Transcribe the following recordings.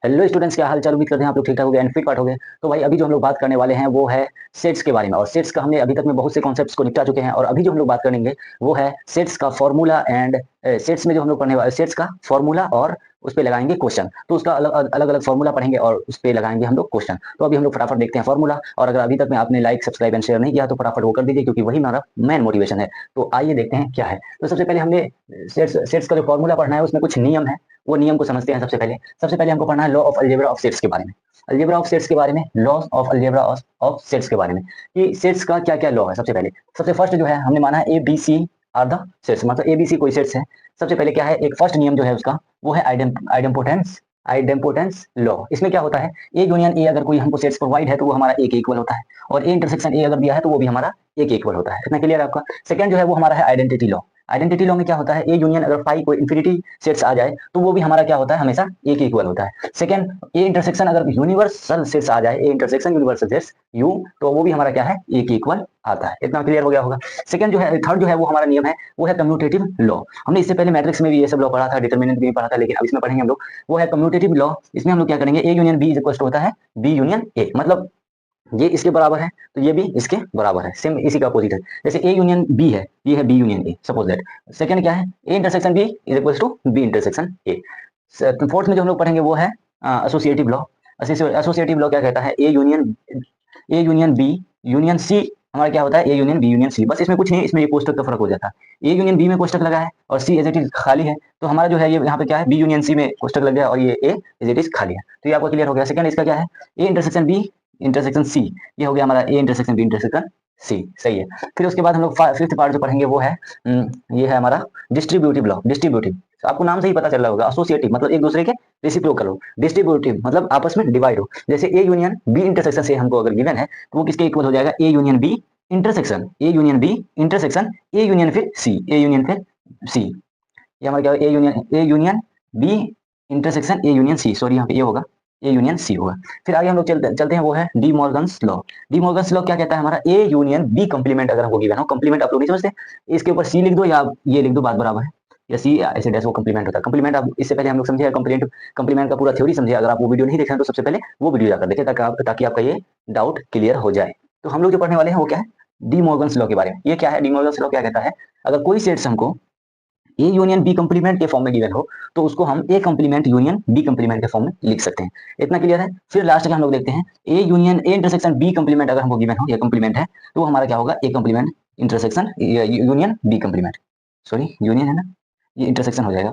Hello students, क्या हाल चाल। उम्मीद करते हैं आप लोग ठीक ठाक हो गए एंड फिट पार्ट हो गए। तो भाई अभी जो हम लोग बात करने वाले हैं वो है सेट्स के बारे में। और सेट्स का हमने अभी तक में बहुत से कॉन्सेप्ट्स को निपटा चुके हैं, और अभी जो हम लोग बात करेंगे वो है सेट्स का फॉर्मूला एंड सेट्स में जो हम लोग पढ़ने वाले सेट्स का फॉर्मूला, और उस पर लगाएंगे क्वेश्चन। तो उसका अलग अलग अलग फॉर्मूला पढ़ेंगे और उस पर लगाएंगे हम लोग क्वेश्चन। तो अभी हम लोग फटाफट देखते हैं फॉर्मूला। और अगर अभी तक में आपने लाइक सब्सक्राइब एंड शेयर नहीं किया तो फटाफट वो कर दीजिए, क्योंकि वही हमारा मेन मोटिवेशन है। तो आइए देखते हैं क्या है। तो सबसे पहले हमने सेट्स का जो फॉर्मूला पढ़ना है उसमें कुछ नियम है, वो नियम को समझते हैं। सबसे पहले हमको पढ़ना है law of algebra of sets के बारे में। अलजेब्रा ऑफ सेट्स के बारे में, law of algebra of sets के बारे में, कि सेट्स का क्या क्या लॉ है। सबसे फर्स्ट जो है हमने माना है A B C are the sets, मतलब ए बी सी कोई सेट्स है। सबसे पहले क्या है, एक फर्स्ट नियम जो है उसका वो है आइडेम्पोटेंस आइडेम्पोटेंस लॉ। इसमें क्या होता है, ए यूनियन ए अगर कोई हमको सेट्स प्रोवाइड है तो वो हमारा ए के इक्वल होता है, और ए इंटरसेक्शन ए अगर दिया है तो वो भी हमारा ए के इक्वल होता है। इतना क्लियर है आपका। सेकंड जो है वो हमारा है आइडेंटिटी लॉ। आइडेंटिटी लॉ में क्या होता है, ए यूनियन अगर फाई कोई इंफिनिटी सेट्स आ जाए तो वो भी हमारा क्या होता है, हमेशा ए के इक्वल होता है। सेकंड, ए इंटरसेक्शन अगर यूनिवर्सल सेट्स आ जाए, A intersection universal sets you, तो वो भी हमारा क्या है, ए के इक्वल आता है। इतना क्लियर हो गया होगा। सेकंड जो है, थर्ड जो है वो हमारा नियम है वो है कम्यूटेटिव लॉ। हमने इससे पहले मैट्रिक्स में भी ये सब लॉ पढ़ा था, डिटरमिनेंट भी पढ़ा था, लेकिन अब इसमें पढ़ेंगे हम लोग वो है कम्यूटेटिव लॉ। इसमें हम लोग क्या करेंगे, A union B is equal to होता है बी यूनियन ए, मतलब ये इसके बराबर है तो ये भी इसके बराबर है, सेम इसी का अपोजिट है। जैसे ए यूनियन बी है, ये है B union A, suppose that. Second क्या है, A intersection B is equal to B intersection A. Fourth में जो हम लोग पढ़ेंगे वो है एसोसिएटिव लॉ। एसोसिएटिव लॉ क्या कहता है, A union B union C हमारा क्या होता है, A union B union C. बस इसमें कुछ नहीं, इसमें ये कोष्टक का फर्क हो जाता है। ए यूनियन बी में कोष्टक लगा है और सी एज इट इज खाली है, तो हमारा जो है ये यहाँ पे क्या है, बी यूनियन सी में कोष्टक लग गया और ये ए एज इट इज खाली है। तो ये आपको क्लियर हो गया। सेकंड इसका क्या है, A intersection B intersection C, ये हो गया हमारा A intersection B intersection C, सही है। फिर उसके बाद हम लोग फिफ्थ पार्ट जो पढ़ेंगे वो है ये है हमारा डिस्ट्रीब्यूटिव लॉ। डिस्ट्रीब्यूटिव, तो आपको नाम से ही पता चल रहा होगा, एसोसिएटिव मतलब एक दूसरे के रेसिप्रोकल हो, डिस्ट्रीब्यूटिव मतलब आपस में डिवाइड हो। जैसे ए यूनियन बी इंटरसेक्शन से हमको अगर गिवन है तो वो किसके इक्वल हो जाएगा, A union B intersection A union B intersection A union फिर सी, ए यूनियन फिर सी। ये हमारा क्या है, A union B intersection A union C, sorry यहाँ पे ये होगा ए यूनियन सी होगा। फिर आगे हम लोग चलते हैं वो है D Morgan's law. D Morgan's law क्या कहता है, हमारा ए यूनियन बी कंप्लीमेंट अगर हमको गिवन हो, कंप्लीमेंट आप लोग नहीं समझते, इसके ऊपर सी लिख दो या ये लिख दो, बात बराबर है। या सी ऐसे डैश वो कंप्लीमेंट होता है। कंप्लीमेंट आप इससे पहले हम लोग समझे, कंप्लीमेंट का पूरा थ्योरी समझे। अगर आप वो वीडियो नहीं देखे हैं तो सबसे पहले वो वीडियो जाकर देखें, ताकि आपका ये डाउट क्लियर हो जाए। तो हम लोग जो पढ़ने वाले हैं वो क्या है, डी मॉर्गन्स लॉ के बारे में। ये क्या है, डी मॉर्गन्स लॉ क्या कहता है, अगर कोई सेट्स हमको ए यूनियन बी कंप्लीमेंट के फॉर्म में गिवन हो तो उसको हम ए कंप्लीमेंट यूनियन बी कंप्लीमेंट के फॉर्म में लिख सकते हैं। इतना क्लियर है। फिर लास्ट का हम लोग देखते हैं, A union A intersection B complement अगर हमको गिवन हो, ये कंप्लीमेंट है, तो वो हमारा क्या होगा, A complement intersection union B complement, sorry union है ना, ये इंटरसेक्शन हो जाएगा,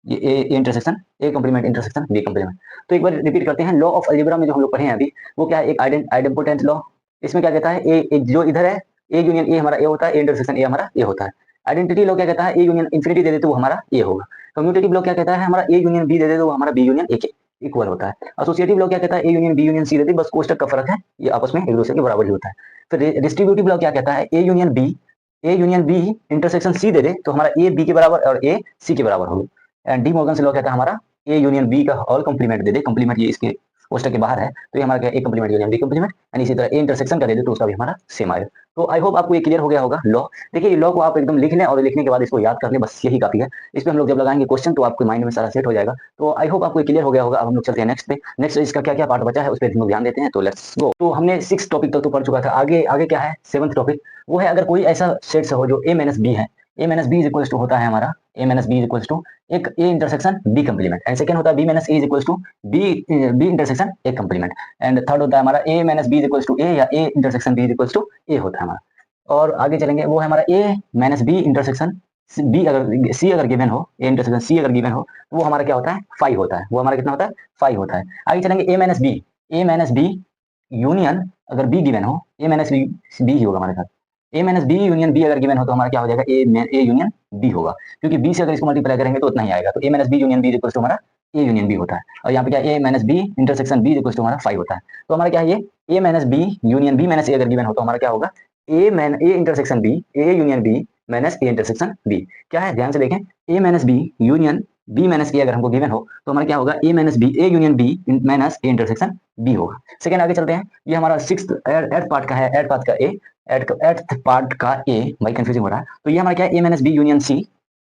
ये A intersection A complement intersection B complement. तो एक बार रिपीट करते हैं, लॉ ऑफ अलजेब्रा में जो हम लोग पढ़े हैं अभी वो क्या है, एक आइडेम्पोटेंट लॉ। इसमें क्या कहता है, ए जो इधर है ए यूनियन ए हमारा ए होता है, ए इंटरसेक्शन ए हमारा ए होता है। आइडेंटिटी लॉ क्या कहता है, ए यूनियन इन्फिनिटी दे दे तो वो हमारा ए होगा। कम्यूटेटिव लॉ क्या कहता है, हमारा ए यूनियन बी दे दे तो वो हमारा बी यूनियन ए के इक्वल होता है। एसोसिएटिव लॉ क्या कहता है, A union B union C देते, बस कोष्टक का फर्क है, ये आपस में एक दूसरे के बराबर ही होता है। फिर डिस्ट्रीब्यूटिव लॉ क्या कहता है, A union B intersection C दे दे तो हमारा ए बी के बराबर और ए सी के बराबर होगा। एंड डी मॉर्गन से लॉ कहता है हमारा ए यूनियन बी का ऑल कंप्लीमेंट दे दे, कंप्लीमेंट ये इसके पोस्टर के बाहर है तो ये हमारा क्या है, A complement union B complement, and इसी तरह ए इंटरसेक्शन का दे दे तो उसका भी हमारा सेम आएगा। तो आई होप आपको ये क्लियर हो गया होगा लॉ। देखिए लॉ को आप एकदम लिख लें और लिखने के बाद इसको याद कर लें, बस यही काफी है। इस पर हम लोग जब लगाएंगे क्वेश्चन तो आपके माइंड में सारा सेट हो जाएगा। तो आई होप आपको ये क्लियर हो गया होगा। अब हम लोग चलते हैं नेक्स्ट पे। नेक्स्ट इसका क्या क्या पार्ट बचा है उस पर हम लोग ध्यान देते हैं। तो लेट्स गो। तो हमने 6 टॉपिक तक तो पढ़ चुका था, आगे आगे क्या है, 7th टॉपिक वो है, अगर कोई ऐसा सेट हो जो ए माइनस बी है, A minus B is equal to होता है हमारा, A minus B is equal to एक A intersection B complement, and second होता है B minus A is equal to B intersection A complement, and third होता है हमारा A minus B is equal to A या A intersection B is equal to A होता है हमारा। और आगे चलेंगे वो है हमारा A minus B intersection B, अगर सी अगर गिवन हो, ए इंटरसेक्शन सी अगर गिवन हो तो वो हमारा क्या होता है, फाइव होता है। वो हमारा कितना होता है, फाइव होता है। आगे चलेंगे ए माइनस बी यूनियन अगर बी गिवन हो, ए माइनस बी ही होगा हमारे साथ, ए माइनस बी यूनियन बी अगर गिवन हो तो हमारा क्या हो जाएगा, ए यूनियन बी होगा, क्योंकि बी से अगर इसको मल्टीप्लाई करेंगे तो उतना ही आएगा। तो A minus B union B equal to हमारा ए यूनियन बी होता है। और यहाँ पे क्या A minus B intersection B equal to हमारा फाइव होता है। तो हमारा क्या है, ये A minus B union B minus A अगर गिवन हो तो हमारा क्या होगा, A intersection B A union B minus A intersection B. क्या है, ध्यान से देखें, A minus B union B minus A अगर हमको गिवन हो तो हमारा क्या होगा, A minus B A union B minus A intersection B होगा। सेकंड आगे चलते हैं, ये हमारा सिक्स एट पार्ट का है, एट पार्ट का ए, एट पार्ट का ए, भाई कंफ्यूजिंग हो रहा है। तो ये हमारा क्या है, A minus B union C,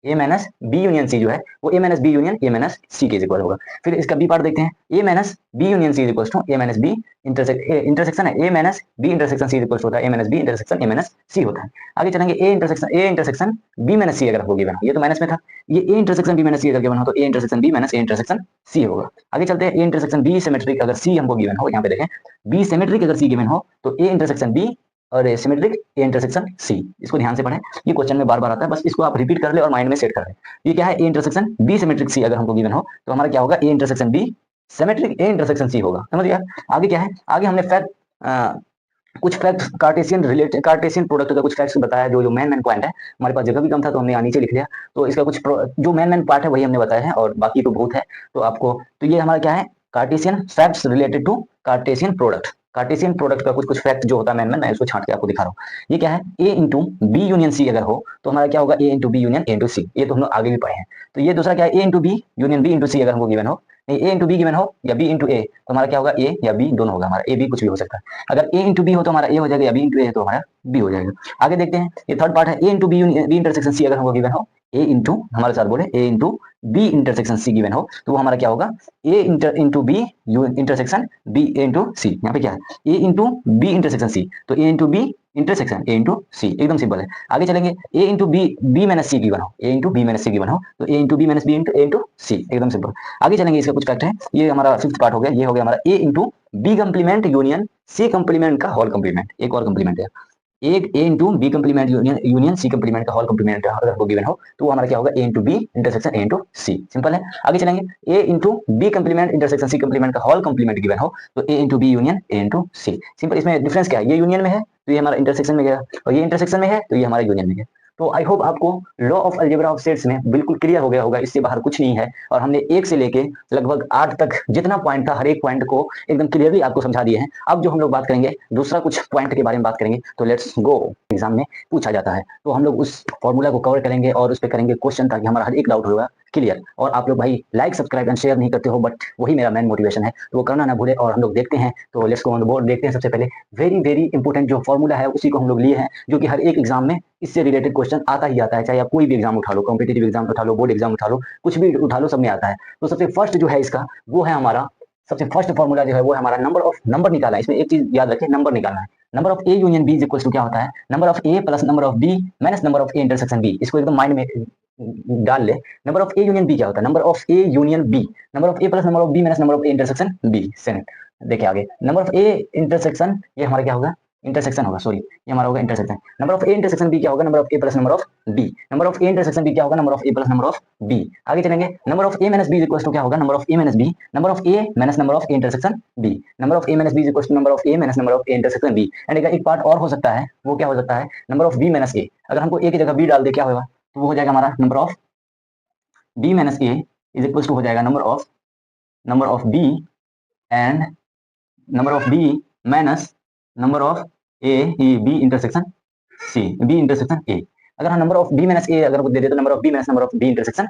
A minus B union C जो है वो A minus B union A minus C के इक्वल होगा। फिर इसका बी पार्ट देखते हैं, A minus B union C equal to A minus B intersection है, A minus B intersection C equal होता है A minus B intersection A minus C होता है। आगे चलेंगे, A intersection B minus C अगर आपको गिवन हो, ये तो माइनस में था, ये A intersection B minus C अगर गिवन हो तो A intersection B minus A intersection C होगा। आगे चलते हैं, ए इंटरसेक्शन बी सिमेट्रिक अगर सी हमको गिवन हो, यहाँ पे देखें बी सिमेट्रिक अगर सी गिवन हो तो ए इंटरसेक्शन बी और सिमेट्रिक ए इंटरसेक्शन सी, इसको ध्यान से पढ़ें, ये क्वेश्चन में बार बार आता है, बस इसको आप रिपीट कर ले और माइंड में सेट कर ले। ये क्या है, A intersection B symmetric C अगर हमको गिवन हो तो हमारा क्या होगा, A intersection B symmetric A intersection C होगा। समझ गया। आगे क्या है, आगे हमने फैक्ट कुछ फैक्ट्स कार्टेशियन प्रोडक्ट का कुछ फैक्ट्स बताया, जो मेन पॉइंट है, हमारे पास जगह भी कम था तो हमने यहाँ नीचे लिख लिया, तो इसका कुछ जो मेन पार्ट है वही हमने बताया है और बाकी तो बहुत है। तो आपको तो ये हमारा क्या है, Cartesian facts related to Cartesian product, Cartesian product का कुछ फैक्ट जो होता है मैं इसको छांट के आपको दिखा रहा हूँ। ये क्या है, A into B union C अगर हो तो हमारा क्या होगा, A into B union A into C, ये तो हम लोग आगे भी पढ़े हैं। तो ये दूसरा क्या है, A into B union B into C अगर हमको गिवन हो, नहीं ए इंटू बी गिवन हो या बी इंटू ए तो हमारा क्या होगा, ए या बी दोनों होगा, हमारा ए बी कुछ भी हो सकता है। अगर ए इंटू बी हो तो हमारा ए हो जाएगा, या बी इंटू ए तो हमारा बी हो जाएगा। आगे देखते हैं, ये थर्ड पार्ट है, A into B B intersection C अगर हमको गिवन हो, ए इंटू हमारे साथ बोले A into B intersection C given हो तो वो हमारा क्या होगा, A into B intersection B A into C. यहाँ पे क्या है, A into B intersection C, तो A into B intersection A into C, एकदम सिंपल है। आगे चलेंगे, A into B B minus C given हो, A into B minus C given हो तो A into B minus B into A into C, एकदम simple. आगे चलेंगे, इसका कुछ फैक्ट है, ये हमारा फिफ्थ पार्ट हो गया, ये हो गया हमारा A into B complement union C complement का होल कंप्लीमेंट, एक और कंप्लीमेंट है, एक A into B complement union C complement का होल कंप्लीमेंट अगर आपको गिवन हो तो वो हमारा क्या होगा, A into B intersection A into C, simple है। आगे चलेंगे, A into B complement intersection C complement का होल कंप्लीमेंट गिवन हो तो A into B union A into C, simple. इसमें डिफरेंस क्या है, ये यूनियन में है तो ये हमारा इंटरसेक्शन में गया, और ये इंटरसेक्शन में है तो ये हमारा यूनियन में गया। तो आई होप आपको law of algebra of sets में बिल्कुल क्लियर हो गया होगा, इससे बाहर कुछ नहीं है, और हमने 1 से लेके लगभग 8 तक जितना पॉइंट था हर एक पॉइंट को एकदम क्लियरली आपको समझा दिए हैं। अब जो हम लोग बात करेंगे दूसरा कुछ पॉइंट के बारे में बात करेंगे, तो लेट्स गो। एग्जाम में पूछा जाता है तो हम लोग उस फॉर्मूला को कवर करेंगे और उस पर करेंगे क्वेश्चन, ताकि हमारा हर एक डाउट होगा क्लियर। और आप लोग भाई लाइक सब्सक्राइब एंड शेयर नहीं करते हो, बट वही मेरा मेन मोटिवेशन है, तो वो करना ना भूले। और हम लोग देखते हैं, तो let's go on the board, देखते हैं सबसे पहले वेरी वेरी इंपॉर्टेंट जो फॉर्मूला है उसी को हम लोग लिए हैं, जो कि हर एक एग्जाम में इससे रिलेटेड क्वेश्चन आता ही आता है, चाहे आप कोई भी एग्जाम उठा लो, कॉम्पिटेटिव एग्जाम उठा लो, बोर्ड एग्जाम उठा लो, कुछ भी उठा लो, सब में आता है। तो सबसे फर्स्ट जो है इसका, वो है हमारा सबसे फर्स्ट फॉर्मूला जो है वो है हमारा नंबर निकालना है। इसमें एक चीज याद रखें, नंबर निकालना है। Number of A union B equal to क्या होता है, number of A plus number of B minus number of A intersection B. इसको एकदम माइंड में डाल ले। Number of A union B क्या होता है, number of A union B, number of A plus number of B minus number of A intersection B. देखिए आगे, नंबर ऑफ ए इंटरसेक्शन, ये हमारा क्या होगा, इंटरसेक्शन होगा, सॉरी ये हमारा होगा intersection. Number of A intersection B क्या होगा, number of A plus number of B, number of A intersection B क्या होगा, number of A plus number of B. आगे चलेंगे, number of A minus B equal to क्या होगा, number of A minus B, number of A minus number of A intersection B, number of A minus B equal to number of A minus number of A intersection B. And एक part और हो सकता है, वो क्या हो सकता है, number of B minus A. अगर हमको ए की जगह बी डाल दे क्या होगा, तो वो हो जाएगा हमारा number of B minus A is equal to हो जाएगा number of B and number of B minus number of A B intersection C, B intersection A. अगर हम number of B minus A अगर दे दे तो number of B minus number of B intersection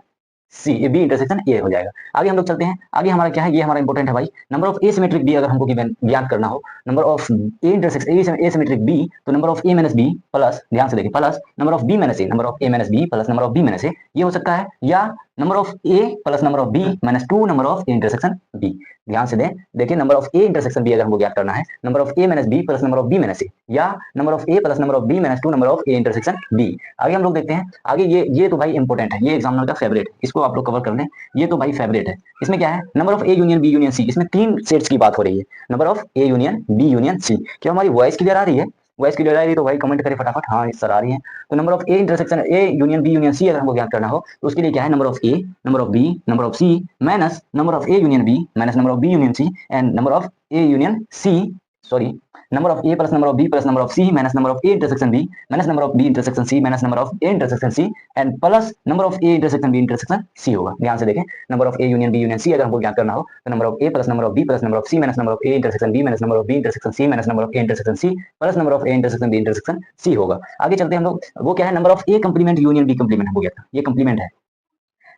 C, B intersection A हो जाएगा। आगे हम लोग चलते हैं, आगे हमारा क्या है, ये हमारा इंपॉर्टेंट है भाई, number of A symmetric B अगर हमको ज्ञात करना हो, number of A intersection A symmetric B, तो number of A minus B plus, ध्यान से देखिए, plus number of B minus A, number of A minus B plus number of B minus A, ये हो सकता है, या number of A plus number of B minus 2 number of A intersection B. ध्यान से दें, देखिए number of A intersection B अगर हमको ज्ञात करना है, number of A minus B plus number of B minus A, या number of A plus number of B minus 2 number of A intersection B. आगे हम लोग देखते हैं, आगे ये तो भाई इंपॉर्टेंट है, ये एग्जामिनर का फेवरेट है, इसको आप लोग कवर कर लें, ये तो भाई फेवरेट है। इसमें क्या है, number of A union B union C, इसमें 3 सेट्स की बात हो रही है, number of A union B union C. क्या हमारी वॉइस क्लियर आ रही है, वॉइस क्लियर आ रही है तो भाई कमेंट करें फटाफट, हाँ सर आ रही है। तो number of A intersection A union B union C अगर हमको ज्ञात करना हो तो उसके लिए क्या है, number of A, number of B, number of C minus number of A union B minus number of B union C and number of A union C, sorry number of A plus number of B plus number of C minus number of A intersection B minus number of B intersection C minus number of A intersection C and plus number of A intersection B intersection C होगा। ध्यान से देखें, number of A union B union C अगर हमको ज्ञात करना हो तो number of A plus number of B plus number of C minus number of A intersection B minus number of B intersection C minus number of A intersection C plus number of A intersection B intersection C होगा। आगे चलते हैं हम लोग, वो क्या है, number of A complement union B complement हमको ज्ञात, ये कंप्लीमेंट है।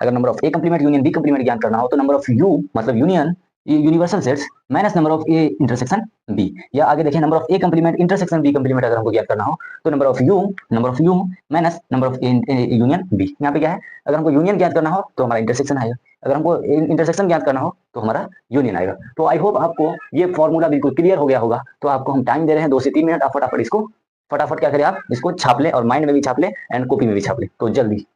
अगर number of A complement union B complement ज्ञात करना हो तो नंबर ऑफ यू मतलब union universal sets minus number of A intersection B, या आगे देखिए number of A complement intersection B complement अगर हमको ज्ञात करना हो तो number of U minus number of union B. यहाँ पे क्या है, अगर हमको यूनियन ज्ञात करना हो तो हमारा इंटरसेक्शन आएगा, अगर हमको इंटरसेक्शन ज्ञात करना हो तो हमारा यूनियन आएगा। तो आई होप आपको ये फॉर्मूला बिल्कुल क्लियर हो गया होगा। तो आपको हम टाइम दे रहे हैं 2 से 3 मिनट, आप फटाफट इसको फटाफट क्या करें, आप इसको छाप ले और माइंड में भी छाप ले एंड कॉपी में भी छाप ले, तो जल्दी।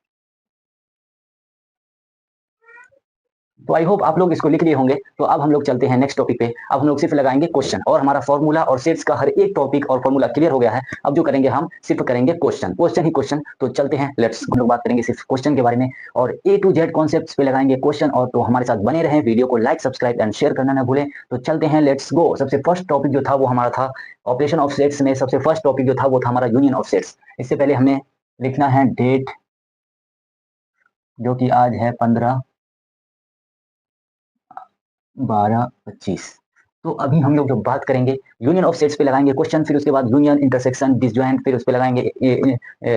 तो आई होप आप लोग इसको लिख लिए होंगे। तो अब हम लोग चलते हैं नेक्स्ट टॉपिक पे। अब हम लोग सिर्फ लगाएंगे क्वेश्चन, और हमारा फॉर्मूला और सेट्स का हर एक टॉपिक और फॉर्मूला क्लियर हो गया है। अब जो करेंगे हम सिर्फ करेंगे क्वेश्चन, क्वेश्चन ही क्वेश्चन। तो चलते हैं, लेट्स हम लोग बात करेंगे सिर्फ क्वेश्चन के बारे में और ए टू जेड कॉन्सेप्ट्स पे लगाएंगे क्वेश्चन। और तो हमारे साथ बने रहें, वीडियो को लाइक सब्सक्राइब एंड शेयर करना ना भूलें। तो चलते हैं, लेट्स गो। सबसे फर्स्ट टॉपिक जो था वो हमारा था ऑपरेशन ऑफ सेट्स में। सबसे फर्स्ट टॉपिक जो था वो था हमारा यूनियन ऑफ सेट्स। इससे पहले हमें लिखना है डेट, जो कि आज है 15/12/25। तो अभी हम लोग जो बात करेंगे यूनियन ऑफ सेट्स पे लगाएंगे क्वेश्चन, फिर उसके बाद यूनियन, इंटरसेक्शन, डिसजॉइंट, फिर उस पे लगाएंगे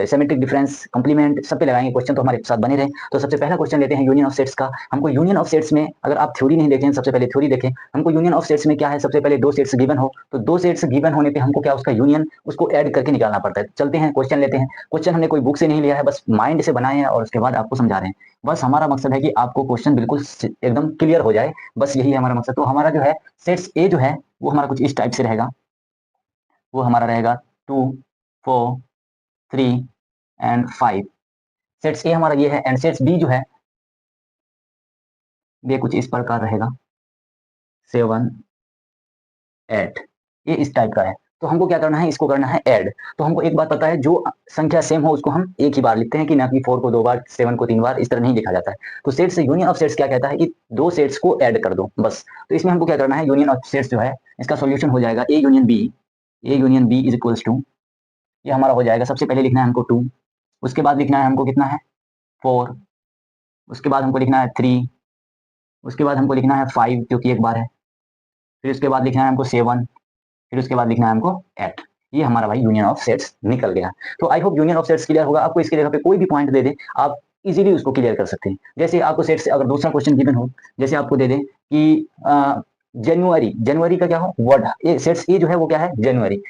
सिमेट्रिक डिफरेंस, कंप्लीमेंट, सब पे लगाएंगे क्वेश्चन। तो हमारे साथ बने रहे। तो सबसे पहला क्वेश्चन लेते हैं यूनियन ऑफ सेट्स का। हमको यूनियन ऑफ सेट्स में, अगर आप थ्योरी नहीं देखें, सबसे पहले थ्योरी देखें। हमको यूनियन ऑफ सेट्स में क्या है, सबसे पहले दो सेट्स गिवन हो, तो दो सेट्स गिवन होने पे हमको क्या, उसका यूनियन, उसको ऐड करके निकालना पड़ता है। चलते हैं क्वेश्चन लेते हैं। क्वेश्चन हमने कोई बुक से नहीं लिया है, बस माइंड से बनाए हैं और उसके बाद आपको समझा रहे हैं। बस हमारा मकसद है कि आपको क्वेश्चन बिल्कुल एकदम क्लियर हो जाए, बस यही है हमारा मकसद। तो हमारा जो है सेट्स ए जो है वो हमारा कुछ इस टाइप से रहेगा। वो हमारा रहेगा 2, 4, 3 एंड 5। सेट्स ए हमारा ये है, एंड सेट्स बी जो है ये कुछ इस प्रकार रहेगा, 7, 8। ये इस टाइप का है। तो हमको क्या करना है, इसको करना है ऐड। तो हमको एक बात पता है, जो संख्या सेम हो उसको हम एक ही बार लिखते हैं, कि ना कि 4 को 2 बार, 7 को 3 बार, इस तरह नहीं लिखा जाता है। तो सेट्स, यूनियन ऑफ सेट्स क्या कहता है कि दो सेट्स को ऐड कर दो बस। तो इसमें हमको क्या करना है, यूनियन ऑफ सेट्स जो है इसका सॉल्यूशन हो जाएगा A union B. A union B is equals to, ये हमारा हो जाएगा, सबसे पहले लिखना है हमको 2, उसके बाद लिखना है हमको कितना है 4, उसके बाद हमको लिखना है 3, उसके बाद हमको लिखना है 5 क्योंकि एक बार है, फिर उसके बाद लिखना है हमको 7, फिर उसके बाद लिखना है हमको 8। ये हमारा भाई यूनियन ऑफ सेट्स निकल गया। तो I hope union of sets clear होगा। आपको इसकी जगह पे कोई भी पॉइंट दे दे, आप इजीली उसको क्लियर कर सकते हैं। जैसे आपको सेट्स, अगर दूसरा क्वेश्चन गिवन हो, जैसे आपको दे दे कि जनवरी, जनवरी का क्या हो वर्ड, ये सेट्स ए जो है वो क्या है, जनवरी।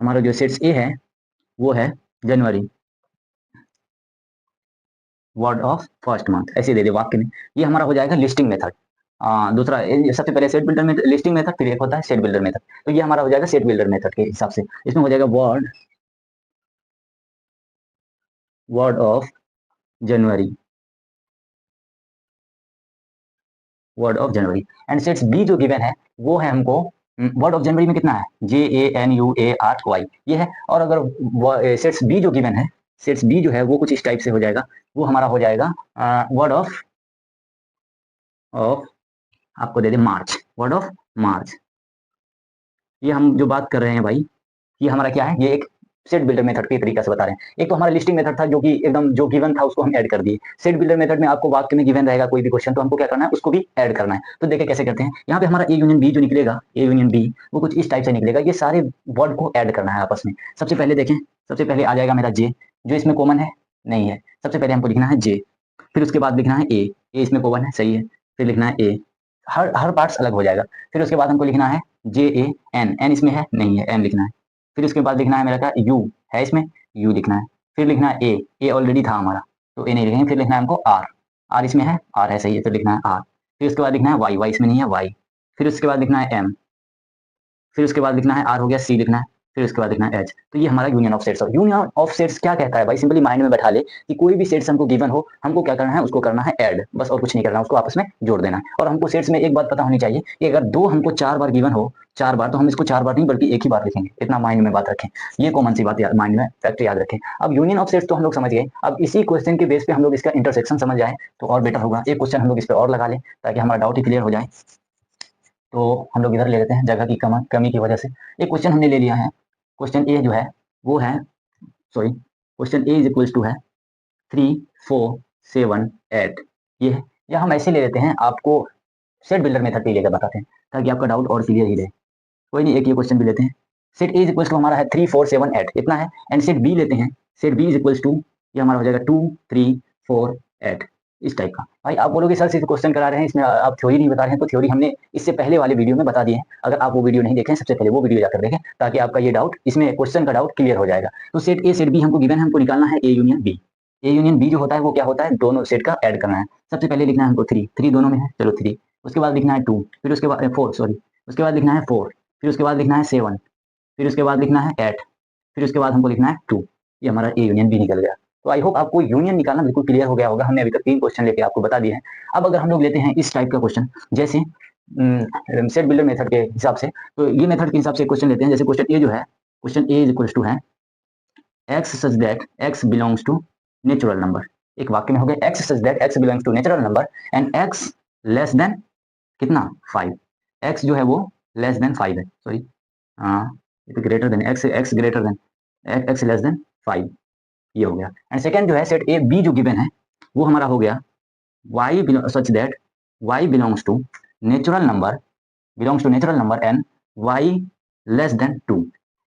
हमारा जो सेट्स ए है वो है जनवरी, वर्ड ऑफ फर्स्ट मंथ, ऐसे दे दे वाक्य में। ये हमारा हो जाएगा लिस्टिंग मेथड। दूसरा सबसे पहले सेट बिल्डर में लिस्टिंग मेथड, फिर एक होता है सेट बिल्डर मेथड। तो ये हमारा हो जाएगा सेट बिल्डर मेथड के हिसाब से। इसमें हो जाएगा word, word of January, word of January. And sets B जो गिवन है वो है हमको, वर्ड ऑफ जनवरी में कितना है, JANUARY ये है। और अगर सेट्स बी जो गिवन है, सेट्स बी जो है वो कुछ इस टाइप से हो जाएगा। वो हमारा हो जाएगा वर्ड ऑफ ऑफ आपको दे दे मार्च, वर्ड ऑफ मार्च। ये हम जो बात कर रहे हैं भाई, ये हमारा क्या है, ये एक सेट बिल्डर मेथड के तरीका से बता रहे हैं। एक तो हमारा लिस्टिंग मेथड था, जो कि एकदम जो गिवन था उसको हम ऐड कर दिए। सेट बिल्डर मेथड में आपको वाक्य में गिवन रहेगा कोई भी क्वेश्चन, तो हमको क्या करना है, उसको भी ऐड करना है। तो देखिए कैसे करते हैं। यहाँ पे हमारा ए यूनियन बी जो निकलेगा, ए यूनियन बी वो कुछ इस टाइप से निकलेगा। ये सारे वर्ड को ऐड करना है आपस में। सबसे पहले देखें, सबसे पहले आ जाएगा मेरा जे, जो इसमें कॉमन है नहीं है। सबसे पहले हमको लिखना है जे, फिर उसके बाद लिखना है ए इसमें कॉमन है, सही है। फिर लिखना है ए, हर हर पार्ट्स अलग हो जाएगा। फिर उसके बाद हमको लिखना है JAN, एन इसमें है नहीं है, एन लिखना है। फिर उसके बाद लिखना है मेरा क्या, यू है इसमें, यू लिखना है। फिर लिखना है ए ऑलरेडी था हमारा तो ए नहीं लिखेंगे। फिर लिखना है हमको आर, आर इसमें है, आर है सही है, फिर लिखना है आर। फिर उसके बाद लिखना है वाई, वाई इसमें नहीं है, वाई। फिर उसके बाद लिखना है एम, फिर उसके बाद लिखना है आर हो गया, सी लिखना है। फिर उसके बाद लिखना है एच। तो ये हमारा यूनियन ऑफ सेट्स। और यूनियन ऑफ सेट्स क्या कहता है भाई, सिंपली माइंड में बैठा ले कि कोई भी सेट्स हमको गिवन हो, हमको क्या करना है, उसको करना है ऐड, बस और कुछ नहीं करना, उसको आपस में जोड़ देना है। और हमको सेट्स में एक बात पता होनी चाहिए कि अगर दो हमको 4 बार गिवन हो, 4 बार, तो हम इसको 4 बार नहीं बल्कि एक ही बार लिखेंगे। इतना माइंड में बात रखें, ये कॉमन सी बात माइंड में फैक्ट याद रखें। अब यूनियन ऑफ सेट्स तो हम लोग समझ गए। अब इसी क्वेश्चन के बेस पे हम लोग इसका इंटरसेक्शन समझ जाए तो और बेटर होगा। एक क्वेश्चन हम लोग इस पर और लगा लें ताकि हमारा डाउट ही क्लियर हो जाए। तो हम लोग इधर ले लेते हैं, जगह की कमी की वजह से। एक क्वेश्चन हमने ले लिया है। क्वेश्चन ए जो है वो है, sorry, question A is equals to है 3, 4, 7, 8। ये है, या हम ऐसे ले लेते हैं, आपको सेट बिल्डर मेथड पे लेकर बताते हैं ताकि आपका डाउट और क्लियर ही रहे। कोई नहीं, एक ये क्वेश्चन भी लेते हैं। Set A is equals to हमारा है 3, 4, 7, 8 इतना है। एंड सेट बी लेते हैं, set B is equals to, ये हमारा हो जाएगा 2, 3, 4, 8। इस टाइप का। भाई आप बोलोगे सर सिर्फ क्वेश्चन करा रहे हैं, इसमें आप थ्योरी नहीं बता रहे हैं, तो थ्योरी हमने इससे पहले वाले वीडियो में बता दिए हैं। अगर आप वो वीडियो नहीं देखें, सबसे पहले वो वीडियो जाकर देखें, ताकि आपका ये डाउट, इसमें क्वेश्चन का डाउट क्लियर हो जाएगा। तो सेट ए सेट बी हमको गिवन है, हमको निकालना है A union B. A union B जो होता है वो क्या होता है, दोनों सेट का ऐड करना है। सबसे पहले लिखना है हमको थ्री, थ्री दोनों में है, चलो थ्री। उसके बाद लिखना है टू, फिर उसके बाद फोर, सॉरी, उसके बाद लिखना है फोर, फिर उसके बाद लिखना है सेवन, फिर उसके बाद लिखना है एट, फिर उसके बाद हमको लिखना है टू। ये हमारा ए यूनियन बी निकल गया। तो आई होप आपको यूनियन निकालना बिल्कुल क्लियर हो गया होगा। हमने अभी तक 3 क्वेश्चन लेके आपको बता दिए हैं। अब अगर हम लोग लेते हैं इस टाइप का क्वेश्चन, जैसे सेट बिल्डर मेथड के हिसाब से, तो ये मेथड के हिसाब से क्वेश्चन लेते हैं। जैसे क्वेश्चन ए जो है, question A is equal to है x such that x belongs to natural number. एक वाक्य में हो गया x such that x belongs to natural number and x less than कितना, 5। एक्स जो है वो लेस देन 5 है, sorry, greater than x, x greater than x less than 5, ये हो गया। एंड सेकंड जो है सेट ए बी जो गिवन है, वो हमारा हो गया y such that y belongs to natural number, belongs to natural number and y less than 2।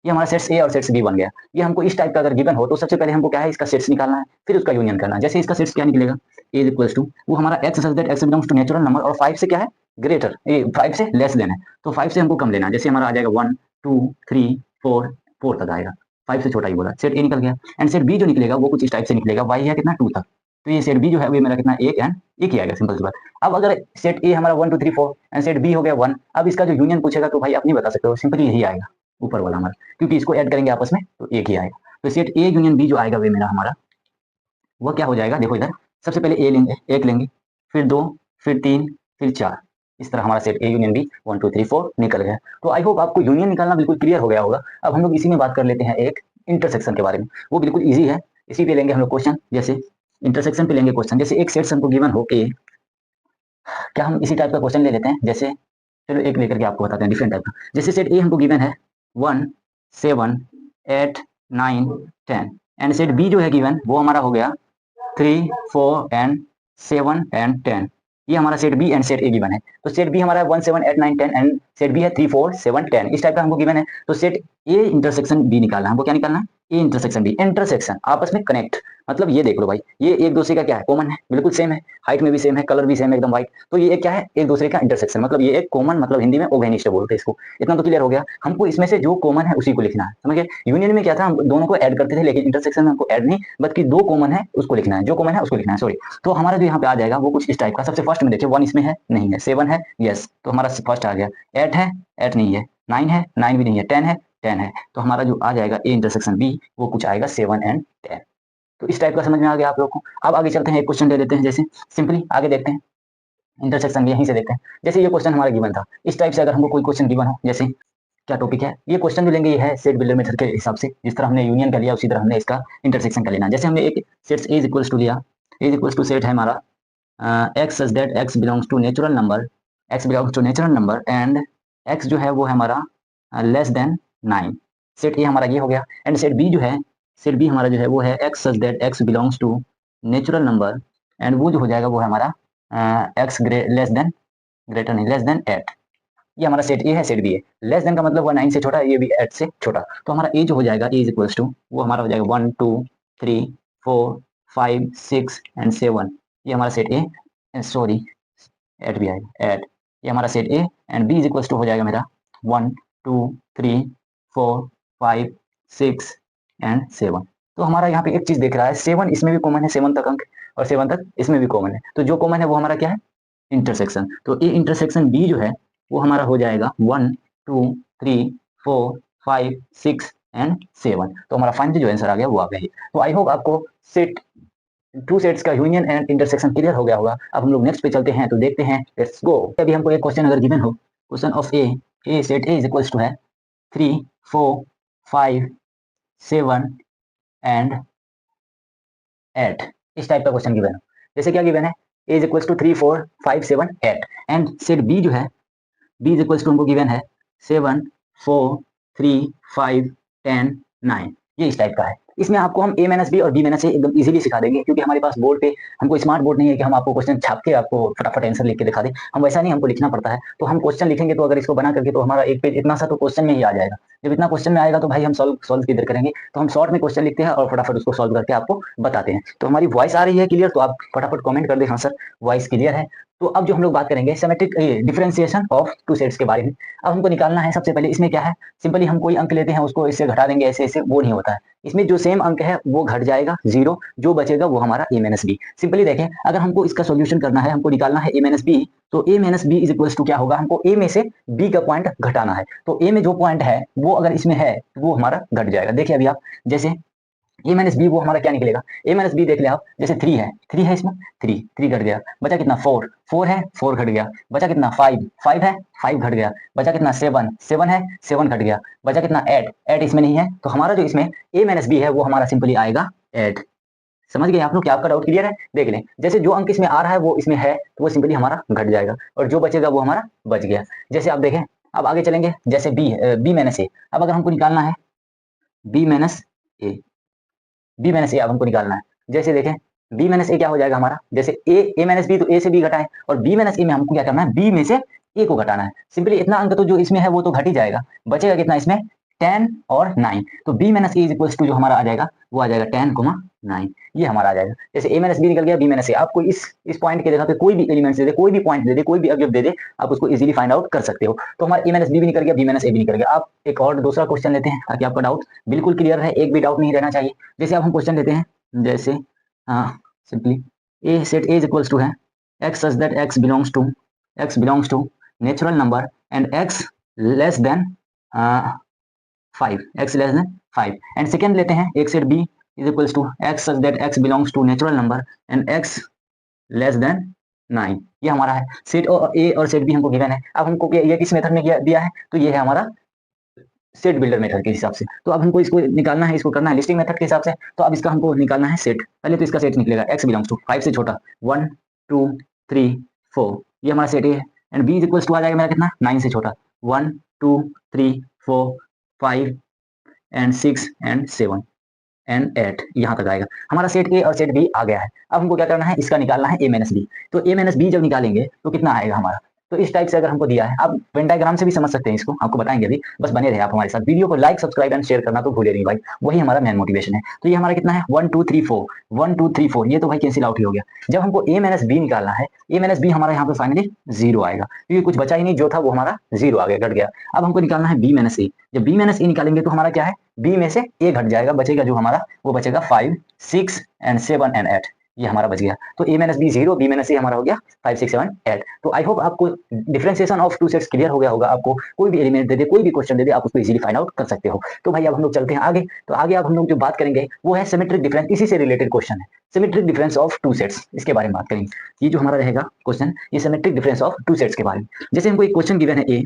ये हमारा सेट्स ए और सेट्स बी बन गया। ये हमको इस टाइप का अगर गिवन हो, तो सबसे पहले हमको क्या है, इसका सेट्स निकालना है, फिर उसका यूनियन करना है। जैसे इसका सेट्स क्या निकलेगा, ए इज इक्वल्स टू, वो हमारा x such that x belongs to natural number और 5 से क्या है, ग्रेटर, ये 5 से लेस देन है, तो 5 से हमको कम लेना है। जैसे हमारा आ जाएगा 1 2 3 4, 4 तक आएगा, 5 से छोटा ही बोला, सेट ए निकल गया। एंड सेट बी जो निकलेगा वो कुछ इस टाइप से निकलेगा, वाई है कितना 2 तक, तो ये सेट बी जो है वो मेरा कितना, एक एंड एक ही आएगा, सिंपल सी बात। अब अगर सेट ए हमारा 1 2 3 4 एंड सेट बी हो गया 1, अब इसका जो यूनियन पूछेगा तो भाई आप नहीं बता सकते हो, सिंपली यही आएगा ऊपर वाला हमारा, क्योंकि इसको ऐड करेंगे आपस में तो एक ही आएगा। तो सेट ए यूनियन बी जो आएगा वे मेरा हमारा, वो क्या हो जाएगा, देखो इधर, सबसे पहले ए लेंगे, एक लेंगे, फिर 2, फिर 3, फिर 4, इस तरह हमारा सेट ए यूनियन बी 1 2 3 4 निकल गया। तो आई होप आपको यूनियन निकालना बिल्कुल क्लियर हो गया होगा। अब हम लोग इसी में बात कर लेते हैं एक इंटरसेक्शन के बारे में, वो बिल्कुल ईजी है। इसी पे लेंगे हम लोग क्वेश्चन, जैसे इंटरसेक्शन पे लेंगे क्वेश्चन। जैसे एक सेट हमको गिवन हो ए, क्या हम इसी टाइप का क्वेश्चन ले लेते हैं, जैसे चलो एक लेकर के आपको बताते हैं डिफरेंट टाइप का। जैसे सेट ए हमको गिवन है 1 7 8 9 10 एंड सेट बी जो है गिवन वो हमारा हो गया 3 4 एंड 7 एंड 10। ये हमारा set B and set A given है। तो सेट बी हमारा 1 7 8 9 10 एंड सेट बी है 3 4 7 10, इस टाइप का हमको गिवन है। तो सेट ए इंटरसेक्शन बी निकालना है हमको, क्या निकालना है, ए इंटरसेक्शन बी। इंटरसेक्शन आपस में कनेक्ट, मतलब ये देख लो भाई, ये एक दूसरे का क्या है, कॉमन है, बिल्कुल सेम है, हाइट में भी सेम है, कलर भी सेम है, एकदम व्हाइट। तो ये क्या है, एक दूसरे का इंटरसेक्शन, मतलब ये एक कॉमन, मतलब हिंदी में ओगेनिस्ट बोलते हैं इसको। इतना तो क्लियर हो गया। हमको इसमें से जो कॉमन है उसी को लिखना है, समझ गए। यूनियन में क्या था, हम दोनों को ऐड करते थे, लेकिन इंटरसेक्शन में हमको ऐड नहीं, बल्कि दो कॉमन है उसको लिखना है, जो कॉमन है उसको लिखना है, सॉरी। तो हमारा जो यहाँ पे आ जाएगा वो कुछ इस टाइप का। सबसे फर्स्ट में देखिए 1 इसमें है नहीं है, 7 है यस, तो हमारा फर्स्ट आ गया। 8 है, 8 नहीं है, 9 है, 9 भी नहीं है, 10 है, 10 है, तो हमारा जो आ जाएगा ए इंटरसेक्शन बी वो कुछ आएगा 7 एंड 10। तो इस टाइप का समझ में आ गया आप लोग को। अब आगे चलते हैं, एक क्वेश्चन ले लेते हैं, जैसे सिंपली आगे देखते हैं, इंटरसेक्शन भी यहीं से देखते हैं। जैसे ये क्वेश्चन हमारा गिवन था, इस टाइप से अगर हमको कोई क्वेश्चन गिवन हो, जैसे क्या टॉपिक है, ये क्वेश्चन जो लेंगे ये है सेट बिल्डर मेथड के हिसाब से, जिस तरह हमने यूनियन का लिया उसी तरह हमने इसका इंटरसेक्शन का लेना। जैसे हमने एक सेट ए इक्वल्स टू लिया, ए इक्वल्स टू सेट है हमारा x such that x belongs to natural number, x belongs to natural number and x जो है वो है हमारा लेस देन 9। सेट ए हमारा ये हो गया। एंड सेट बी जो है, सेट बी हमारा जो है वो है x such that x belongs to natural number and वो जो हो जाएगा वो है हमारा एक्स लेस देन, ग्रेटर नहीं, लेस देन 8। ये हमारा सेट ए है, सेट बी है। लेस देन का मतलब हुआ 9 से छोटा, ये भी 8 से छोटा। तो हमारा ए जो हो जाएगा, ए इज इक्वल्स टू, वो हमारा हो जाएगा 1 2 3 4 5 6 एंड 7। ये हमारा सेट ए, सॉरी 8 भी आएगा 8। ये हमारा set A and B is equals to हो जाएगा मेरा 1 2 3 4 5 6 एंड 7। तो हमारा यहाँ पे एक चीज देख रहा है, 7 इसमें भी कॉमन है, 7 तक अंक, और 7 तक इसमें भी कॉमन है। तो जो कॉमन है वो हमारा क्या है, इंटरसेक्शन। तो ए इंटरसेक्शन बी जो है वो हमारा हो जाएगा 1 2 3 4 5 6 एंड 7। तो हमारा फाइनली जो आंसर आ गया वो आ गया। तो आई होप आपको सेट टू सेट्स का यूनियन एंड इंटरसेक्शन क्लियर हो गया होगा। अब हम लोग नेक्स्ट पे चलते हैं, तो देखते हैं, लेट्स गो। अभी हमको एक क्वेश्चन अगर गिवन हो, question of A set A is equals to है 3 4 5 7 एंड 8, इस टाइप का क्वेश्चन गिवन है। जैसे क्या गिवन है, A is equals to 3 4 5 7 8 and set B जो है, बी इज इक्वल्स टू हमको गिवन है 7 4 3 5 10 9, ये इस टाइप का है। इसमें आपको हम a माइनस बी और b माइनस ए एकदम इजीली सिखा देंगे, क्योंकि हमारे पास बोर्ड पे हमको स्मार्ट बोर्ड नहीं है कि हम आपको क्वेश्चन छाप के आपको फटाफट आंसर लिख के दिखा दें। हम वैसा नहीं, हमको लिखना पड़ता है। तो हम क्वेश्चन लिखेंगे तो अगर इसको बना करके तो हमारा एक पेज इतना सा तो क्वेश्चन में ही आ जाएगा। जब इतना क्वेश्चन में आएगा तो भाई हम सॉल्व किधर करेंगे, तो हम शॉर्ट में क्वेश्चन लिखते हैं और फटाफट उसको सॉल्व करके आपको बताते हैं। तो हमारी वॉइस आ रही है क्लियर, तो आप फटाफट कमेंट कर दें हाँ सर वॉइस क्लियर है। तो अब जो हम लोग बात करेंगे symmetric differentiation of two sets के बारे में। अब हमको निकालना है सबसे पहले इसमें क्या है, सिंपली हम कोई अंक लेते हैं उसको इससे घटा देंगे, ऐसे ऐसे वो नहीं होता है। इसमें जो सेम अंक है वो घट जाएगा 0, जो बचेगा वो हमारा a माइनस बी। सिंपली देखें, अगर हमको इसका सोल्यूशन करना है, हमको निकालना है a माइनस बी, तो a minus B is equal to क्या होगा, हमको a में से b का पॉइंट घटाना है। तो a में जो पॉइंट है वो अगर इसमें है वो हमारा घट जाएगा। देखिए अभी आप जैसे ए माइनस बी वो हमारा क्या निकलेगा, ए माइनस बी देख ले आप, जैसे 3 है इसमें, 3 घट गया, बचा कितना 4 है 4 घट गया, बचा कितना 5 है 5 घट गया, बचा कितना 7 है 7 घट गया, बचा कितना 8 इसमें नहीं है। तो हमारा जो इसमें ए माइनस बी है वो हमारा सिंपली आएगा 8। समझ गए आप लोग, क्या आपका डाउट क्लियर है? देख लें, जैसे जो अंक इसमें आ रहा है वो इसमें है तो वो सिंपली हमारा घट जाएगा और जो बचेगा वो हमारा बच गया। जैसे आप देखें, अब आगे चलेंगे, जैसे बी माइनस ए, अब अगर हमको निकालना है बी माइनस ए, बी माइनस ए अब हमको निकालना है। जैसे देखें बी माइनस ए क्या हो जाएगा हमारा, जैसे ए माइनस बी, तो ए से बी घटाएं, और बी माइनस ए में हमको क्या करना है, बी में से ए को घटाना है। सिंपली इतना अंक तो जो इसमें है वो तो घट ही जाएगा, बचेगा कितना इसमें 10 और 9। तो B minus A is equal to जो हमारा आ जाएगा वो आ जाएगा 10, 9, ये हमारा आ जाएगा। जैसे ए माइनस बी निकल गया, बी माइनस ए, आपको इस पॉइंट के जगह पे कोई भी एलिमेंट दे दे, कोई भी पॉइंट दे दे, कोई भी अवयव दे दे, आप उसको इजीली फाइंड आउट कर सकते हो। तो हमारा ए माइनस बी भी निकल गया, बी माइनस ए भी निकल गया। आप एक और दूसरा क्वेश्चन लेते हैं ताकि आपका डाउट बिल्कुल क्लियर है, एक भी डाउट नहीं रहना चाहिए। जैसे अब हम क्वेश्चन लेते हैं, जैसे simply a set A is equals to है x such that x belongs to natural number and x less than 5, x <5। And second लेते हैं एक set B is equals to x such that x belongs to natural number and x less than 9। ये हमारा है set ए और set B हमको given है। अब हमको ये किस मेथड में दिया है, तो ये है हमारा सेट बिल्डर मेथड के हिसाब से। तो अब हमको इसको निकालना है, इसको करना है लिस्टिंग मेथड के हिसाब से। तो अब इसका हमको निकालना है सेट। पहले तो इसका सेट निकलेगा एक्स बिलोंग्स टू 5 से छोटा 1 2 3 4, ये हमारा सेट है। And B is equals to आ जाएगा मेरा कितना 9 से छोटा 1 2 3 4 5 एंड 6 एंड 7 एंड 8, यहाँ तक आएगा हमारा सेट ए और सेट बी आ गया है। अब हमको क्या करना है, इसका निकालना है ए माइनस बी। तो ए माइनस बी जब निकालेंगे तो कितना आएगा हमारा, तो इस टाइप से अगर हमको दिया है, आप वेन डायग्राम से भी समझ सकते हैं इसको, आपको बताएंगे अभी, बस बने रहे आप हमारे साथ। वीडियो को लाइक सब्सक्राइब एंड शेयर करना तो भूले नहीं भाई, वही हमारा मेन मोटिवेशन है। तो ये हमारा कितना है 1 2 3 4, 1 2 3 4, ये तो भाई कैंसिल आउट ही हो गया। जब हमको ए माइनस बी निकालना है, ए माइनस बी हमारा यहाँ पे फाइनली 0 आएगा, क्योंकि कुछ बचा ही नहीं, जो था वो हमारा 0 आ गया, घट गया। अब हमको निकालना है बी माइनस ए। जब बी माइनस ए निकालेंगे तो हमारा क्या है, बी में से ए घट जाएगा, बचेगा जो हमारा वो बचेगा 5 6 एंड 7 एंड 8, ये हमारा बच गया। तो A minus B 0, B minus ए हमारा हो गया 5 6 7 8। तो आई होप आपको differentiation of two sets clear हो गया होगा। आपको कोई भी एलिमेंट दे दे, कोई भी क्वेश्चन दे दे, आप उसको इजीली फाइंड आउट कर सकते हो। तो भाई अब हम लोग चलते हैं आगे। तो आगे अब हम लोग जो बात करेंगे वो है सिमेट्रिक डिफरेंस, इसी से रिलेटेड क्वेश्चन है, symmetric difference of two sets, इसके बारे में बात करेंगे। ये जो हमारा रहेगा क्वेश्चन, ये symmetric difference of two sets के बारे में। जैसे हमको एक क्वेश्चन गिवन है A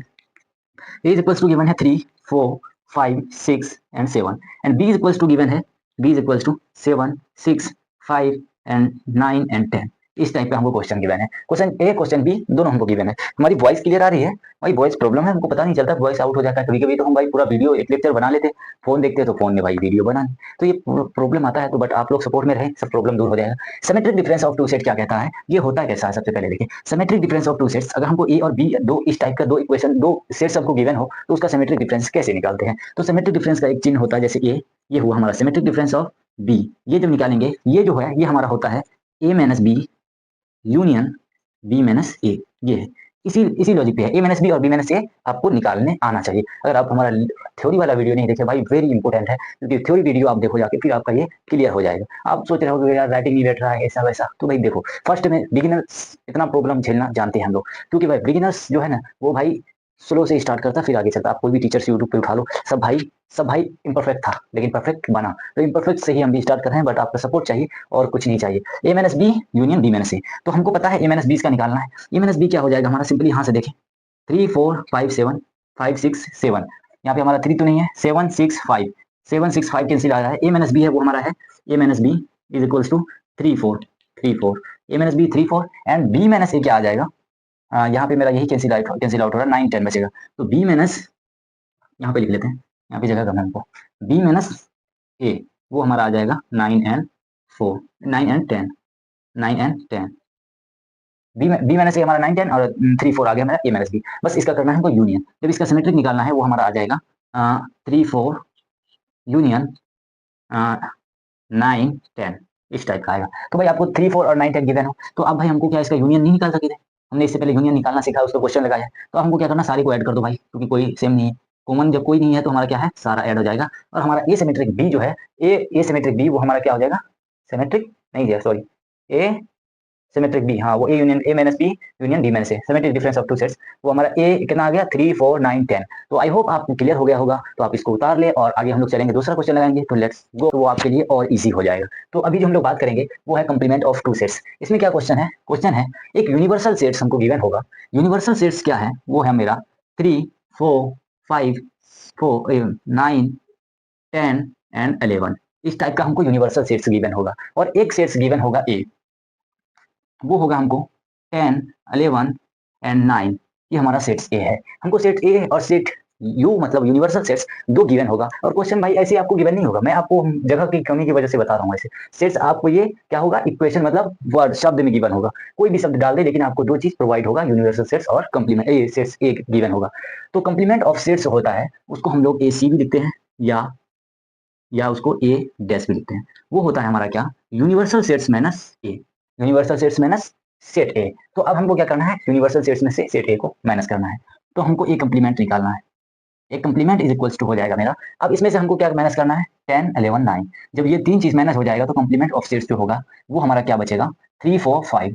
is equals to given है 3 4 5 6 and 7, and B is equals to given है B is equals to 7 6 5 and 9 and 10। इस टाइप का हमको क्वेश्चन गिवन है, क्वेश्चन ए क्वेश्चन बी दोनों हमको गिवन है। हमारी वॉइस क्लियर आ रही है भाई? वॉइस प्रॉब्लम है, हमको पता नहीं चलता, वॉइस आउट हो जाता है कभी कभी। तो हम भाई पूरा वीडियो एक लेक्चर बना लेते, फोन देखते तो फोन में भाई वीडियो बनाने, तो ये प्रॉब्लम आता है। तो बट आप लोग सपोर्ट में रहे, सब प्रॉब्लम दूर हो जाएगा। Symmetric difference of two set क्या कहता है, ये होता कैसा है, सबसे पहले देखिए symmetric difference of two sets. अगर हमको ए और बी दो इस टाइप का दो इक्वेशन, दो सेट्स हमको गिवन हो, तो उसका सिमेट्रिक डिफरेंस कैसे निकालते हैं। तो सिमेट्रिक डिफरेंस का एक चिन्ह होता है, जैसे ये हुआ हमारा सिमेट्रिक डिफरेंस ऑफ बी। ये जब निकालेंगे, ये जो है ये हमारा होता है A minus B union B minus A, ये है। इसी लॉजिक पे है, ए माइनस बी और बी माइनस ए आपको निकालने आना चाहिए। अगर आप हमारा थ्योरी वाला वीडियो नहीं देखे भाई, वेरी इंपॉर्टेंट है, क्योंकि थ्योरी वीडियो आप देखो जाके, फिर आपका ये क्लियर हो जाएगा। आप सोच रहे हो यार राइटिंग नहीं बैठ रहा है ऐसा वैसा, तो भाई देखो फर्स्ट में बिगिनर्स इतना प्रॉब्लम झेलना जानते हैं हम लोग, क्योंकि भाई बिगिनर्स जो है ना वो भाई स्लो से स्टार्ट करता फिर आगे चलता। आप कोई भी टीचर से यूट्यूब पे उठा लो, सब भाई इम्परफेक्ट था लेकिन परफेक्ट बना। तो इम्परफेक्ट से ही हम भी स्टार्ट कर रहे हैं, बट आपका सपोर्ट चाहिए और कुछ नहीं चाहिए। A minus B union B minus A, तो हमको पता है ए माइनस बी का निकालना है। ए माइनस बी क्या हो जाएगा हमारा, सिंपली यहाँ से देखें 3 4 5 7 5 6 7, यहाँ पे हमारा 3 तो नहीं है, 7 6 5, 7 6 5 कैंसिल आ रहा है। ए माइनस बी है वो हमारा है A minus B is equals to 3 4 3 4, A minus B 3 4 and B minus A क्या आ जाएगा, यहाँ पे मेरा यही कैंसिल आउट हो रहा है, 9 10 बचेगा। तो बी माइनस, यहाँ पे लिख लेते हैं, यहाँ पे जगह करना है हमको, बी माइनस ए वो हमारा आ जाएगा 9 एंड 10, 9 एंड 10। बी माइनस ए हमारा 9 10 और 3 4 आ गया हमारा ए माइनस बी। बस इसका करना है हमको यूनियन। जब इसका सिमेट्रिक निकालना है वो हमारा आ जाएगा 3 4 यूनियन 9 10, इस टाइप का आएगा। तो भाई आपको 3 4 और 9 10 गिवन हो तो अब भाई हमको क्या इसका यूनियन नहीं निकाल सके थे। हमने इससे पहले यूनियन निकालना सीखा, उसको क्वेश्चन लगाया है। तो हमको क्या करना, सारे को ऐड कर दो भाई, क्योंकि कोई सेम नहीं है। कॉमन जब कोई नहीं है तो हमारा क्या है, सारा ऐड हो जाएगा। और हमारा ए सिमेट्रिक बी जो है, ए सिमेट्रिक बी वो हमारा क्या हो जाएगा, सिमेट्रिक नहीं है सॉरी, ए सिमेट्रिक बी, हाँ वो A union A minus B union B minus A, symmetric difference of two sets, वो हमारा ए कितना आ गया 3 4 9 10। तो आई होप आपको क्लियर हो गया होगा। तो आप इसको उतार ले और आगे हम लोग चलेंगे, दूसरा क्वेश्चन लगाएंगे। तो लेट्स गो, वो आपके लिए और इजी हो जाएगा। तो अभी जो हम लोग बात करेंगे वो है कंप्लीमेंट ऑफ टू सेट्स। इसमें क्या क्वेश्चन है, एक यूनिवर्सल सेट्स हमको गिवन होगा। यूनिवर्सल सेट्स क्या है, वो है मेरा 3 4 5 4 9 10 एंड 11। इस टाइप का हमको यूनिवर्सल सेट्स गिवन होगा। और एक सेट्स गिवन होगा ए, वो होगा हमको 10 11 एंड 9। ये हमारा सेट्स ए है। हमको सेट ए और सेट यू मतलब यूनिवर्सल सेट्स दो गिवन होगा। और क्वेश्चन भाई ऐसे आपको गिवन नहीं होगा, मैं आपको जगह की कमी की वजह से बता रहा हूँ। ऐसे सेट्स आपको ये क्या होगा, इक्वेशन मतलब वर्ड शब्द में गिवन होगा। कोई भी शब्द डाल दे, लेकिन आपको दो चीज प्रोवाइड होगा, यूनिवर्सल सेट्स और complement A sets A given होगा। तो कंप्लीमेंट ऑफ सेट्स होता है, उसको हम लोग ए सी भी लिखते हैं या उसको ए डैश भी लिखते हैं। वो होता है हमारा क्या, यूनिवर्सल सेट्स माइनस ए, यूनिवर्सल सेट्स माइनस सेट ए। तो अब हमको क्या करना है, यूनिवर्सल सेट्स में से सेट ए को माइनस करना है। तो हमको ए कंप्लीमेंट निकालना है। A complement is equals to हो जाएगा मेरा, अब इसमें से हमको क्या माइनस करना है, 10 11 9। जब ये तीन चीज माइनस हो जाएगा तो कंप्लीमेंट ऑफ सेट्स जो होगा वो हमारा क्या बचेगा, 3 4 5।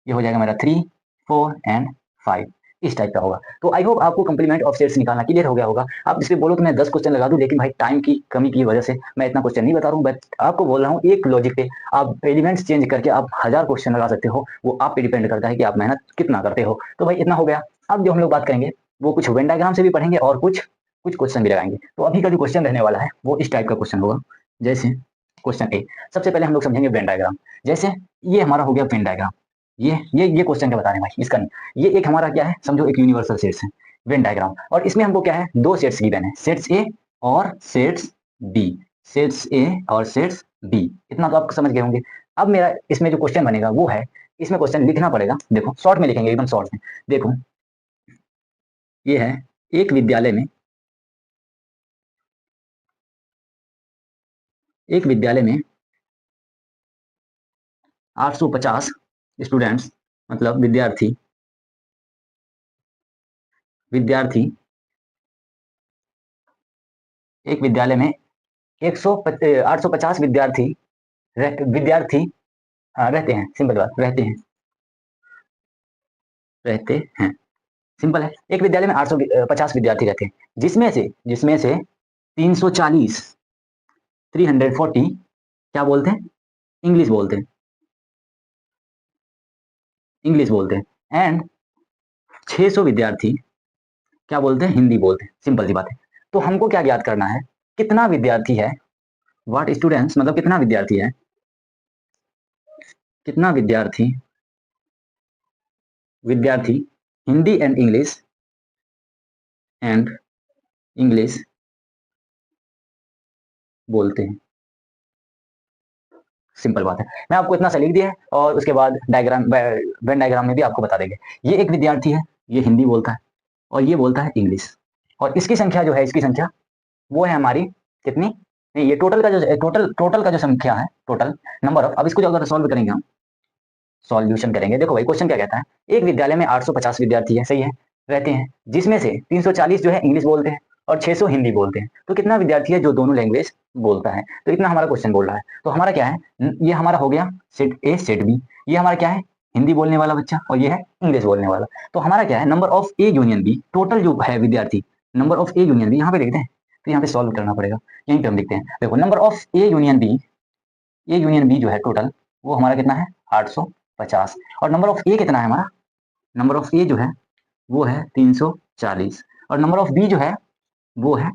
ये हो जाएगा मेरा 3 4 एंड 5, इस टाइप का होगा। तो आई होप आपको कंप्लीमेंट ऑफ सेट्स निकालना क्लियर हो गया होगा। आप इसलिए बोलो तो मैं 10 क्वेश्चन लगा दूं, लेकिन भाई टाइम की कमी की वजह से मैं इतना क्वेश्चन नहीं बता रहा हूँ। बट आपको बोल रहा हूँ एक लॉजिक पे आप एलिमेंट्स चेंज करके आप 1000 क्वेश्चन लगा सकते हो। वो आप पे डिपेंड करता है कि आप मेहनत कितना करते हो। तो भाई इतना हो गया। अब जो हम लोग बात करेंगे वो कुछ वेन डायग्राम से भी पढ़ेंगे और कुछ क्वेश्चन भी लगाएंगे। तो अभी का जो क्वेश्चन रहने वाला है वो इस टाइप का क्वेश्चन होगा। जैसे क्वेश्चन ए, सबसे पहले हम लोग समझेंगे वेन डायग्राम। जैसे ये हमारा हो गया वेन डायग्राम। ये क्वेश्चन क्या बता रहे हैं भाई, इसका नहीं, ये एक हमारा क्या है, समझो एक यूनिवर्सल सेट्स है, वेन डायग्राम। और इसमें हमको क्या है, दो सेट्स गिवन है, सेट्स ए और सेट्स बी, सेट्स ए और सेट्स बी। इतना तो आप समझ गए होंगे। अब मेरा इसमें जो क्वेश्चन बनेगा वो है, इसमें क्वेश्चन लिखना पड़ेगा। देखो शॉर्ट में लिखेंगे, एकदम शॉर्ट में। देखो ये है, एक विद्यालय में एक विद्यालय में 850 स्टूडेंट्स मतलब विद्यार्थी विद्यार्थी एक विद्यालय में 850 विद्यार्थी विद्यार्थी रहते हैं। सिंपल बात, रहते हैं सिंपल है। एक विद्यालय में 850 विद्यार्थी रहते हैं, जिसमें से 340 340 क्या बोलते हैं, इंग्लिश बोलते हैं, एंड 600 विद्यार्थी क्या बोलते हैं, हिंदी बोलते हैं। सिंपल सी बात है। तो हमको क्या ज्ञात करना है, कितना विद्यार्थी है, व्हाट स्टूडेंट्स मतलब कितना विद्यार्थी हिंदी एंड इंग्लिश बोलते हैं। सिंपल बात है। मैं आपको इतना सा लिख दिया है और उसके बाद डायग्राम, वेन डायग्राम में भी आपको बता देंगे। ये एक विद्यार्थी है, ये हिंदी बोलता है और ये बोलता है इंग्लिश। और इसकी संख्या जो है, वो है हमारी कितनी, नहीं ये टोटल का जो संख्या है, टोटल नंबर ऑफ। अब इसको जो अगर सॉल्व करेंगे हम, सॉल्यूशन करेंगे। देखो भाई क्वेश्चन क्या कहता है, एक विद्यालय में 850 विद्यार्थी है, सही है, रहते हैं, जिसमें से 340 जो है इंग्लिश बोलते हैं और 600 हिंदी बोलते हैं। तो कितना विद्यार्थी है जो दोनों लैंग्वेज बोलता है। तो इतना हमारा क्वेश्चन बोल रहा है। तो हमारा क्या है, ये हमारा हो गया सेट ए सेट बी। ये हमारा क्या है, हिंदी बोलने वाला बच्चा, और ये है इंग्लिश बोलने वाला। तो हमारा क्या है, number of A union B, total जो है विद्यार्थी, number of A union B यहाँ पे लिखते हैं। तो यहाँ पे सॉल्व करना पड़ेगा, यहीं पे हम लिखते हैं। देखो number of A union B जो है टोटल, वो हमारा कितना है 850। और नंबर ऑफ ए कितना है हमारा, नंबर ऑफ ए जो है वो है 340। और नंबर ऑफ बी जो है वो है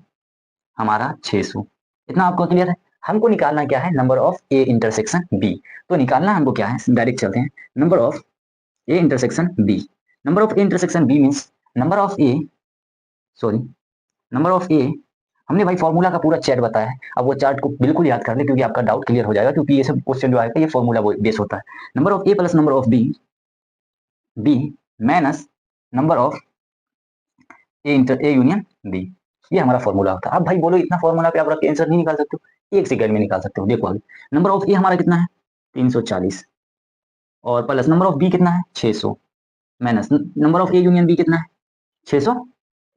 हमारा 600। इतना आपको क्लियर है। हमको निकालना क्या है, number of A intersection B. तो निकालना हमको क्या है, डायरेक्ट चलते हैं, number of A intersection B. Number of A intersection B means number of A, sorry, number of A हमने भाई फॉर्मूला का पूरा चैट बताया है, अब वो चार्ट को बिल्कुल याद कर ले क्योंकि आपका डाउट क्लियर हो जाएगा, क्योंकि ये सब क्वेश्चन जो आएगा ये फॉर्मूला बेस होता है। Number of A plus number of B minus number of A union B, ये हमारा फॉर्मूला होता है। अब भाई बोलो इतना फॉर्मूला पे आप रख के आंसर नहीं निकाल सकते हो? एक सेकंड में निकाल सकते हो। देखो आगे, नंबर ऑफ ए हमारा कितना है 340, और प्लस नंबर ऑफ बी कितना है 600, minus number of A union B कितना है 600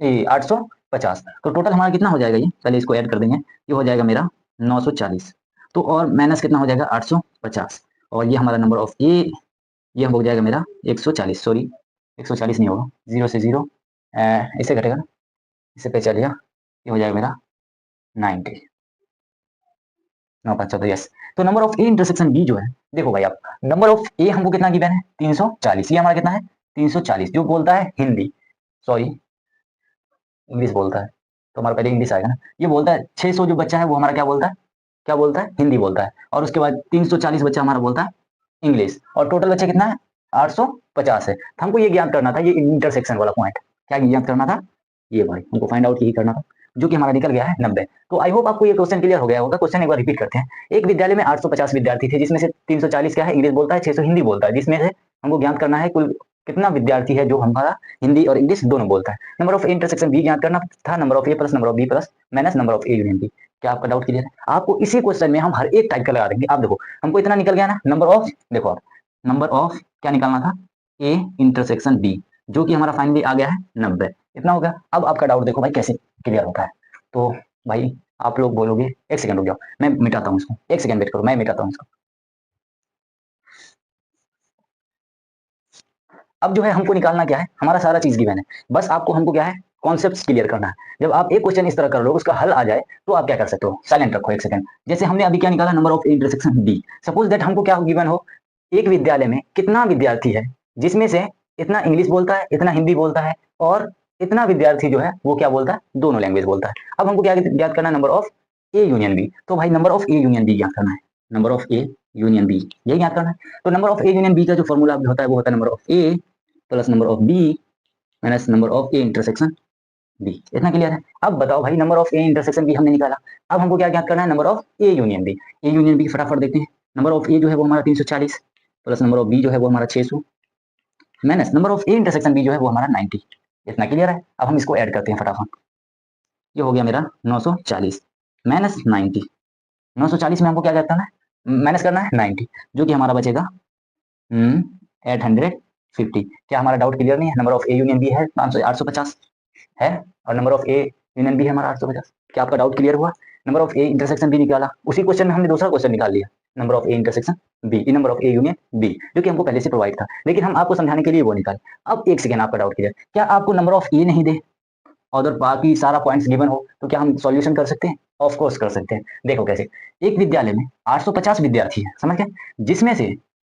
850। तो टोटल हमारा कितना हो जाएगा, ये पहले इसको ऐड कर देंगे, ये हो जाएगा मेरा 940, तो और माइनस कितना हो जाएगा 850, और ये हमारा नंबर ऑफ ए, ये हो जाएगा मेरा 140, सॉरी 140 नहीं होगा, जीरो से जीरो इससे घटेगा ना, इससे पे चलिएगा, ये हो जाएगा मेरा 90, 9 5 14, यस। तो number of A intersection B जो है, देखो भाई आप, नंबर ऑफ ए हमको कितना गिवन है 340, ये हमारा कितना है 340, जो बोलता है हिंदी, सॉरी इंग्लिश बोलता है, तो हमारा पहले इंग्लिश आएगा ना, ये बोलता है 600 जो बच्चा है वो हमारा क्या बोलता है, क्या बोलता है हिंदी बोलता है, और उसके बाद 340 बच्चा हमारा बोलता है इंग्लिश, और टोटल बच्चा कितना है 850 है। तो हमको ये ज्ञात करना था, ये इंटरसेक्शन वाला पॉइंट, क्या ज्ञात करना था, ये भाई हमको फाइंड आउट यही करना था, जो कि हमारा निकल गया है 90। तो आई होप आपको ये क्वेश्चन क्लियर हो गया होगा। क्वेश्चन एक बार रिपीट करते हैं। एक विद्यालय में 850 विद्यार्थी थे, जिसमें से 340 क्या है इंग्लिश बोलता है, 600 हिंदी बोलता है, जिसमें से हमको ज्ञात करना है कुल कितना विद्यार्थी है जो हमारा हिंदी और इंग्लिश दोनों बोलता है। नंबर ऑफ इंटरसेक्शन बी ज्ञात करना था, number of A plus number of B plus minus number of A union B. क्या आपका डाउट क्लियर है? आपको इसी क्वेश्चन में हम हर एक टाइप का लगा देंगे। आप देखो हमको इतना निकल गया ना, नंबर ऑफ, देखो आप नंबर ऑफ क्या निकालना था, ए इंटरसेक्शन बी, जो कि हमारा फाइनली आ गया है 90, इतना हो गया। अब आपका डाउट देखो भाई कैसे क्लियर होता है। तो भाई आप लोग बोलोगे, एक सेकंड रुक जाओ, मैं मिटाता हूँ इसको, एक सेकंड वेट करो, मैं मिटाता हूँ इसको। अब जो है हमको निकालना क्या है, हमारा सारा चीज गिवन है, बस आपको हमको क्या है कॉन्सेप्ट क्लियर करना है। जब आप एक क्वेश्चन इस तरह कर लो, उसका हल आ जाए, तो आप क्या कर सकते हो, साइलेंट रखो एक सेकंड। जैसे हमने अभी क्या निकाला, number of intersection D. Suppose that हमको क्या गिवन हो, एक विद्यालय में कितना विद्यार्थी है जिसमें से इतना इंग्लिश बोलता है, इतना हिंदी बोलता है, और इतना विद्यार्थी जो है वो क्या बोलता है, दोनों लैंग्वेज बोलता है। अब हमको क्या ज्ञात करना है, number of A union B. तो भाई number of A union B ज्ञात करना है, number of A union B, यही ज्ञात करना है। तो number of A union B का जो फॉर्मूला होता है वो होता है number of A plus number of B minus number of A intersection B. इतना क्लियर है? अब बताओ भाई, number of A intersection B हमने निकाला, अब हमको क्या ज्ञात करना है, number of A union B. A union B फटाफट देखते हैं। नंबर ऑफ ए जो है वो हमारा 340 प्लस नंबर ऑफ बी जो है वो हमारा 600 minus number of A intersection B जो है वो हमारा 90। इतना क्लियर है? अब हम इसको ऐड करते हैं फटाफट। ये हो गया मेरा 940 माइनस 90, 940 में हमको क्या करना है, माइनस करना है 90, जो कि हमारा बचेगा 850। क्या हमारा डाउट क्लियर नहीं है? Number of A union B है 850 है, और number of A union B है हमारा 850। क्या आपका डाउट क्लियर हुआ? Number of A intersection B निकाला, उसी क्वेश्चन में हमने दूसरा क्वेश्चन निकाल लिया, number of A intersection B, number of A union B, जो कि हमको पहले से प्रोवाइड था, लेकिन हम आपको समझाने के लिए वो निकाले। अब एक सेकंड, आपका डाउट क्लियर? क्या आपको नंबर ऑफ ए नहीं दे और बाकी सारा पॉइंट्स गिवन हो, तो क्या हम सॉल्यूशन कर सकते हैं? ऑफ कोर्स कर सकते हैं। देखो कैसे, एक विद्यालय में 850 विद्यार्थी है, समझ गए, जिसमें से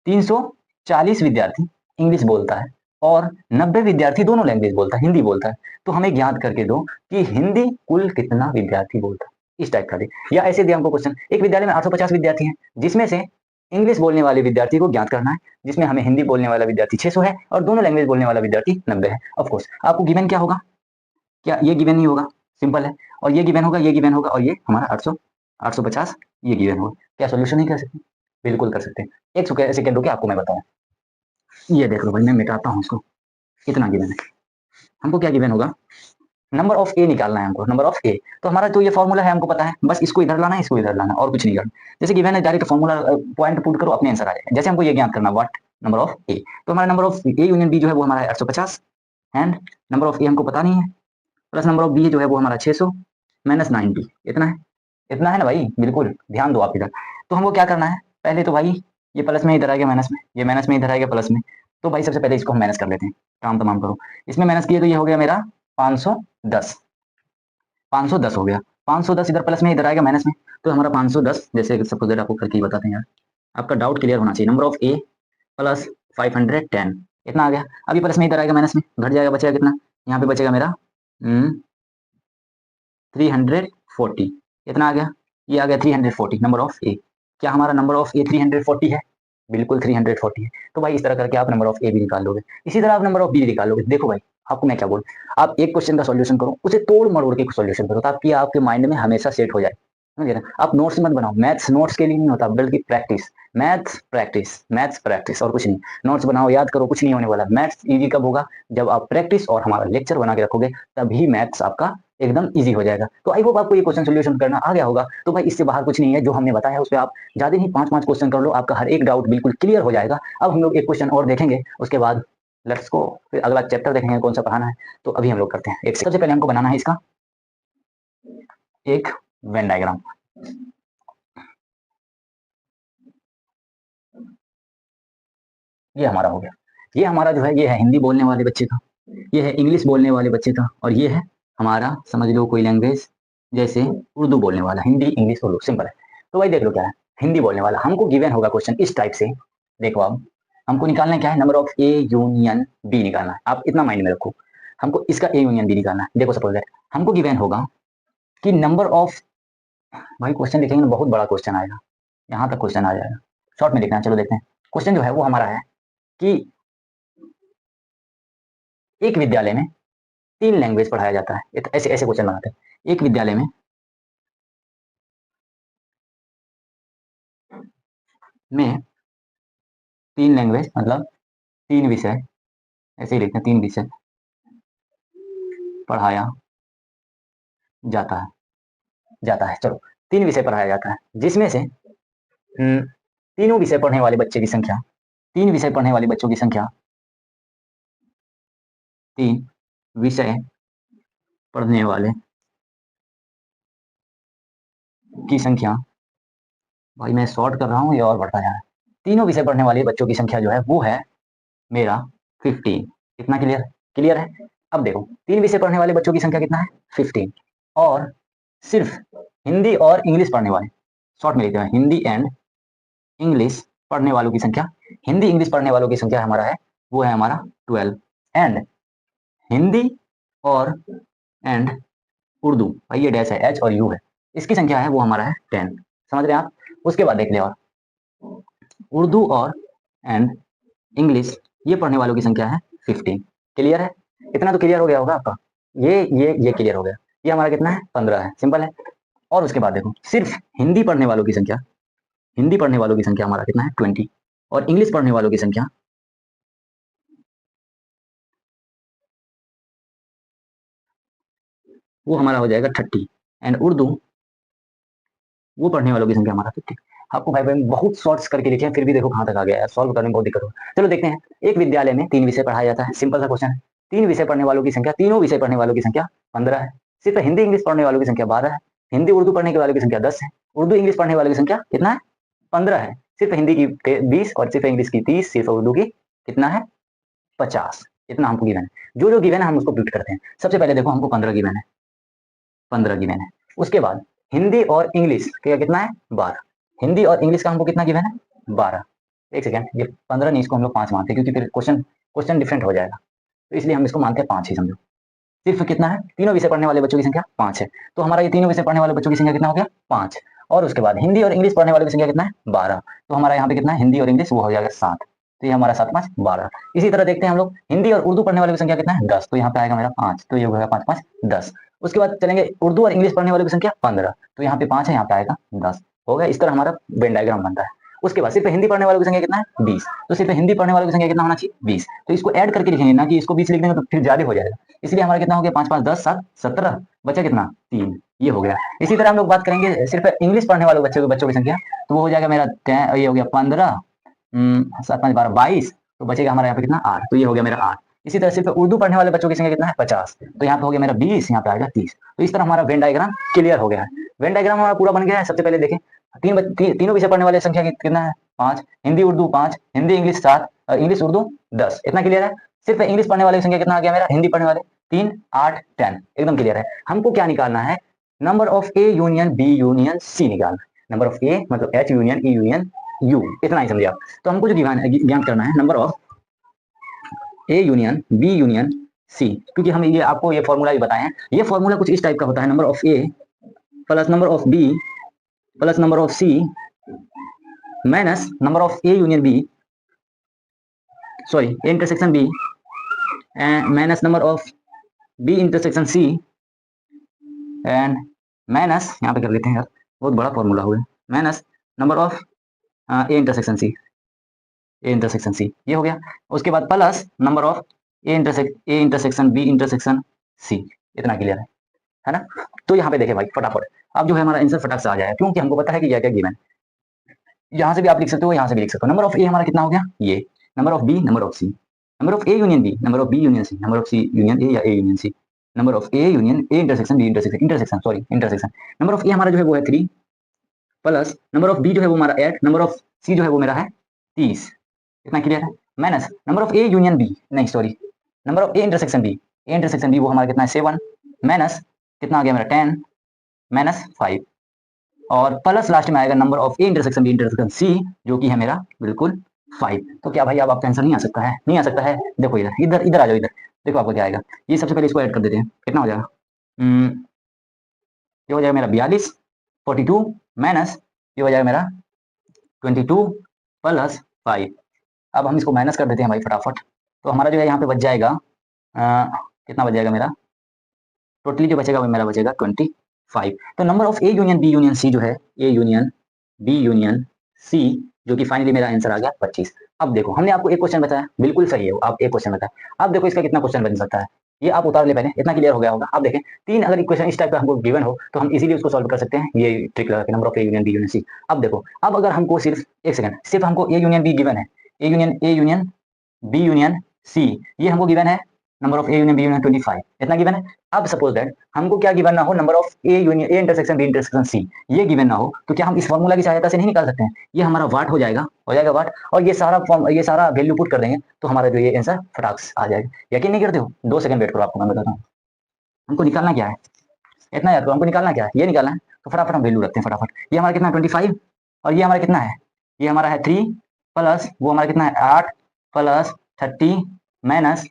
340 विद्यार्थी इंग्लिश बोलता है और 90 विद्यार्थी दोनों लैंग्वेज बोलता है, हिंदी बोलता है। तो हमें ज्ञात करके दो कि हिंदी कुल कितना विद्यार्थी बोलता है, इस टाइप का दे। या ऐसे दे हमको क्वेश्चन, एक विद्यालय में 850 विद्यार्थी हैं, जिसमें से इंग्लिश बोलने वाले विद्यार्थी को ज्ञात करना है, जिसमें हमें हिंदी बोलने वाला विद्यार्थी 600 है और दोनों लैंग्वेज बोलने वाला विद्यार्थी 90 है। ऑफकोर्स आपको गिवन क्या होगा, क्या ये गिवन नहीं होगा, सिंपल है, और ये गिवन होगा, ये गिवन होगा, और ये हमारा 850 ये गिवन होगा। क्या सोल्यूशन नहीं कर सकते? बिल्कुल कर सकते हैं। एक सेकंड रुके, आपको मैं बताऊं। ये देख लो भाई, मैं मिटाता हूँ इसको, कितना गिवन है। हमको क्या गिवन होगा, नंबर ऑफ ए निकालना है हमको, नंबर ऑफ ए। तो हमारा जो ये फॉर्मूला है हमको पता है, बस इसको इधर लाना है, इसको इधर लाना है, और कुछ नहीं करना। जैसे गिवन है, डायरेक्ट फॉर्मूला पॉइंट पुट करो, अपने आंसर आ जाएगा। जैसे हमको ये ज्ञात करना, व्हाट नंबर ऑफ ए, तो हमारा number of A union B जो है वो हमारा 850, एंड नंबर ऑफ ए हमको पता नहीं है, प्लस नंबर ऑफ बी जो है वो हमारा 600 माइनस 90, इतना है, इतना है ना भाई, बिल्कुल ध्यान दो आप इधर। तो हमको क्या करना है, पहले तो भाई ये प्लस में इधर आएगा माइनस में, ये माइनस में इधर आएगा प्लस में। तो भाई सबसे पहले इसको हम माइनस कर लेते हैं, काम तमाम करो। इसमें माइनस किए तो ये हो गया मेरा 510, 510 हो गया, 510 इधर प्लस में इधर आएगा माइनस में, तो हमारा 510, जैसे सपोज दैट आपको करके बताते हैं यार, आपका डाउट क्लियर होना चाहिए। नंबर ऑफ ए प्लस 510, इतना आ गया। अभी प्लस में इधर आएगा माइनस में, घट जाएगा, बचेगा कितना, यहाँ पे बचेगा मेरा 340, इतना आ गया, ये आ गया 340 नंबर ऑफ ए। क्या हमारा नंबर ऑफ ए 340 है? बिल्कुल 340 है। तो भाई इस तरह करके आप नंबर ऑफ ए भी निकाल लोगे, इसी तरह आप नंबर ऑफ बी निकाल लोगे। देखो भाई आपको मैं क्या बोलूं, आप एक क्वेश्चन का सॉल्यूशन करो, उसे तोड़ मरोड़ के सॉल्यूशन करो, ताकि आपके माइंड में हमेशा सेट हो जाए, समझे ना। आप नोट्स मत बनाओ, मैथ्स नोट्स के लिए नहीं होता, बल्कि practice, maths practice, maths practice और कुछ नहीं। नोट्स बनाओ, याद करो, कुछ नहीं होने वाला। मैथ्स इजी कब होगा, जब आप प्रैक्टिस और हमारा लेक्चर बना के रखोगे, तभी मैथ्स आपका एकदम इजी हो जाएगा। तो आई होप आपको ये क्वेश्चन सोल्यूशन करना आ गया होगा। तो भाई इससे बाहर कुछ नहीं है, जो हमने बताया उस पर आप ज्यादा नहीं 5-5 क्वेश्चन कर लो, आपका हर एक डाउट बिल्कुल क्लियर हो जाएगा। अब हम लोग एक क्वेश्चन और देखेंगे, उसके बाद लेट्स को फिर अगला चैप्टर देखेंगे कौन सा पढ़ाना है। तो अभी हम लोग करते हैं, एक सबसे पहले हमको बनाना है इसका एक वेन डायग्राम। ये हमारा हो गया, ये हमारा जो है, ये है हिंदी बोलने वाले बच्चे का, ये है इंग्लिश बोलने वाले बच्चे का, और ये है हमारा समझ लो कोई लैंग्वेज जैसे उर्दू बोलने वाला, हिंदी इंग्लिश उर्दू, सिंपल है। तो भाई देख लो क्या है, हिंदी बोलने वाला हमको गिवन होगा क्वेश्चन इस टाइप से। देखो अब हमको निकालना है क्या है, number of A union B निकालना है। आप इतना माइंड में रखो, हमको इसका ए यूनियन बी निकालना है। देखो सपोज दैट हमको गिवन होगा कि नंबर ऑफ, भाई क्वेश्चन लिखेंगे ना बहुत बड़ा क्वेश्चन आएगा, यहाँ तक क्वेश्चन आ जाएगा, शॉर्ट में लिखना है। चलो देखते हैं, क्वेश्चन जो है वो हमारा है कि एक विद्यालय में 3 लैंग्वेज पढ़ाया जाता है। ऐसे ऐसे क्वेश्चन बनाते हैं, एक विद्यालय में 3 लैंग्वेज मतलब 3 विषय, ऐसे ही लिखते हैं, 3 विषय पढ़ाया जाता है। चलो 3 विषय पढ़ाया जाता है, जिसमें से तीनों विषय पढ़ने वाले बच्चे की संख्या, 3 विषय पढ़ने वाले बच्चों की संख्या, 3 विषय पढ़ने वाले की संख्या, भाई मैं शॉर्ट कर रहा हूँ, ये और बढ़ता जा रहा है। तीनों विषय पढ़ने वाले बच्चों की संख्या जो है वो है मेरा 15। कितना क्लियर, क्लियर है। अब देखो 3 विषय पढ़ने वाले बच्चों की संख्या कितना है, 15, और सिर्फ हिंदी और इंग्लिश पढ़ने वाले, शॉर्ट में लिखते हैं हिंदी एंड इंग्लिश पढ़ने वालों की संख्या, हिंदी इंग्लिश पढ़ने वालों की संख्या हमारा है, वो है हमारा 12, एंड हिंदी और एंड उर्दू, भाई ये डैश है, एच और यू है, इसकी संख्या है वो हमारा है 10। समझ रहे हैं आप। उसके बाद देख ले, और उर्दू और एंड इंग्लिश ये पढ़ने वालों की संख्या है 15। क्लियर है, इतना तो क्लियर हो गया होगा आपका। ये क्लियर हो गया, ये हमारा कितना है, 15 है, सिंपल है। और उसके बाद देखो सिर्फ हिंदी पढ़ने वालों की संख्या, हिंदी पढ़ने वालों की संख्या हमारा कितना है, 20, और इंग्लिश पढ़ने वालों की संख्या वो हमारा हो जाएगा 30, एंड उर्दू वो पढ़ने वालों की संख्या हमारा 50। आपको भाई भाई बहुत शॉर्ट्स करके लिखे हैं, फिर भी देखो कहाँ तक आ गया है, सॉल्व करने में बहुत दिक्कत हो। चलो देखते हैं, एक विद्यालय में 3 विषय पढ़ाया जाता है, सिंपल सा क्वेश्चन है। 3 विषय पढ़ने वालों की संख्या, तीनों विषय पढ़ने वालों की संख्या 15 है, सिर्फ हिंदी इंग्लिश पढ़ने वालों की संख्या 12 है, हिंदी उर्दू पढ़ने वालों की संख्या 10 है, उर्दू इंग्लिश पढ़ने वालों की संख्या कितना है, 15 है, सिर्फ हिंदी की 20 और सिर्फ इंग्लिश की 30, सिर्फ उर्दू की कितना है, 50। इतना हमको गिवन है, जो जो गिवन है हम उसको प्रूट करते हैं। सबसे पहले देखो हमको 15 गिवन है, 15 गिवन है। उसके बाद हिंदी और इंग्लिश का कितना है, 12, हिंदी और इंग्लिश का हमको कितना गिवन है, 12। एक सेकेंड, ये 15 नहीं, इसको हम लोग 5 मानते हैं, क्योंकि फिर क्वेश्चन क्वेश्चन डिफरेंट हो जाएगा, तो इसलिए हम इसको मानते हैं 5 ही, समझो। सिर्फ कितना है, तीनों विषय पढ़ने वाले बच्चों की संख्या 5 है, तो हमारा ये तीनों विषय पढ़ने वाले बच्चों की संख्या कितना हो गया, 5। और उसके बाद हिंदी और इंग्लिश पढ़ने वालों की संख्या कितना है, 12, तो हमारा यहाँ पे कितना है, हिंदी और इंग्लिश वो हो जाएगा 7, तो ये हमारा 7 5 12। इसी तरह देखते हैं हम लोग, हिंदी और उर्दू पढ़ने वालों की संख्या कितना है, 10, तो यहाँ पे आएगा मेरा 5, तो ये होगा 5 5 10। उसके बाद चलेंगे उर्दू और इंग्लिश पढ़ने वालों की संख्या 15, तो यहाँ पे 5 है, यहाँ पे आएगा 10, हो गया। इस तरह हमारा वेन डायग्राम बनता है। उसके बाद सिर्फ हिंदी पढ़ने वालों की संख्या कितना है, 20, तो सिर्फ हिंदी पढ़ने वालों की संख्या कितना होना चाहिए, 20, तो इसको ऐड करके लिखेंगे ना कि इसको 20 लिख देंगे तो फिर ज्यादा हो जाएगा, इसलिए हमारा कितना हो गया, 5 5 10 7 17, बचा कितना, 3, ये हो गया। इसी तरह हम लोग बात करेंगे सिर्फ इंग्लिश पढ़ने वाले बच्चों की संख्या, तो वो हो जाएगा मेरा ये हो गया 15, 7 5 12 22, तो बचेगा हमारा यहाँ पे कितना, 8, तो ये हो गया मेरा 8। इसी तरह सिर्फ उर्दू पढ़ने वाले बच्चों की संख्या कितना है, 50, तो यहाँ पे हो गया मेरा 20, यहाँ पे आएगा 30। तो इस तरह हमारा वेन डायग्राम क्लियर हो गया है। वेन डायग्राम हमारा पूरा बन गया है। सबसे पहले देखें, तीनों विषय पढ़ने वाले संख्या कितना है, 5, हिंदी उर्दू 5, हिंदी इंग्लिश 7, इंग्लिश उर्दू 10, इतना क्लियर है। सिर्फ इंग्लिश पढ़ने वाले की संख्या कितना आ गया मेरा, हिंदी पढ़ने वाले 3 8 10, एकदम क्लियर है। हमको क्या निकालना है, number of A union B union C निकालना है। नंबर ऑफ ए मतलब H union E union U, इतना ही समझिए आप। तो हमको जो ज्ञान करना है, number of A union B union C, क्योंकि हम ये आपको ये फॉर्मूला भी बताए हैं। ये फॉर्मूला कुछ इस टाइप का होता है, number of A plus number of B plus number of C minus number of A union B, sorry A intersection B minus number of B intersection C and minus, यहाँ पे कर लेते हैं यार, बहुत बड़ा फॉर्मूला हुआ, minus number of A intersection C, A intersection C, ये हो गया। उसके बाद plus number of A intersection B intersection C. इतना क्लियर है ना? तो यहाँ पे देखें भाई फटाफट, अब जो है हमारा आंसर फटाक से आ जाएगा, क्योंकि हमको पता है कि क्या क्या गिवन। यहाँ से भी आप लिख सकते हो, यहाँ से भी लिख सकते हो। नंबर ऑफ ए हमारा कितना हो गया, ये number of B, number of C, number of A union B, number of B union C, number of C union A या A union C, number of A union A intersection B intersection intersection sorry intersection. Number of A हमारा जो है वो है 3 plus number of B जो है वो हमारा 8, नंबर ऑफ सी जो है वो मेरा है 30। इतना क्लियर है? Minus number of A union B, नहीं sorry, number of A intersection B, A intersection B वो हमारा कितना है 7, माइनस कितना आ गया मेरा 10 माइनस 5, और प्लस लास्ट में आएगा number of A intersection B intersection C, जो कि है मेरा बिल्कुल 5। तो क्या भाई अब आपका आंसर नहीं आ सकता है? नहीं आ सकता है। देखो इधर इधर इधर आ जाओ, इधर देखो आपका क्या आएगा। ये सबसे पहले इसको ऐड कर देते हैं, कितना हो जाएगा, ये हो जाएगा मेरा 42 42 माइनस ये हो जाएगा मेरा 22 प्लस 5। अब हम इसको माइनस कर देते हैं भाई फटाफट। तो हमारा जो है यहाँ पे बच जाएगा कितना बच जाएगा मेरा, टोटली जो बचेगा वो मेरा बचेगा 25। तो number of A union B union C जो है, A union B union C, जो कि फाइनली मेरा आंसर आ गया 25। अब देखो हमने आपको एक क्वेश्चन बताया, बिल्कुल सही है, आप एक क्वेश्चन बताया। अब देखो इसका कितना क्वेश्चन बन सकता है, ये आप उतार ले पहले, इतना क्लियर हो गया होगा। आप देखें 3 अगर इक्वेशन इस टाइप का हमको गिवन हो तो हम इजीली उसको सॉल्व कर सकते हैं, ये ट्रिक लगा के, number of A union B union C. अब देखो, अब अगर हमको सिर्फ एक सेकंड, सिर्फ हमको ए यूनियन बी गिवन है, A union B union C, ये हमको गिवन है, number of A union B union 25, इतना गिवन है। अब सपोज दैट हमको क्या गिवन ना हो, number of A union A intersection B intersection C, ये गिवन ना हो, तो क्या हम इस फॉर्मूला की सहायता से नहीं निकाल सकते हैं? ये हमारा वाट हो जाएगा, वाट, और ये सारा फॉर्म, ये सारा वैल्यू पुट कर देंगे तो हमारा जो ये आंसर फटाक से आ जाएगा। यकीन नहीं करते हो? 2 सेकंड वेट करो, आपको मैं बताता हूँ। हमको निकालना क्या है, इतना याद करो, हमको निकालना क्या है, ये निकालना है। तो फटाफट हम वैल्यू रखते हैं फटाफट। ये हमारा कितना है 25, और ये हमारा कितना है, ये हमारा है 3 प्लस वो हमारा कितना है 8 प्लस 30 माइनस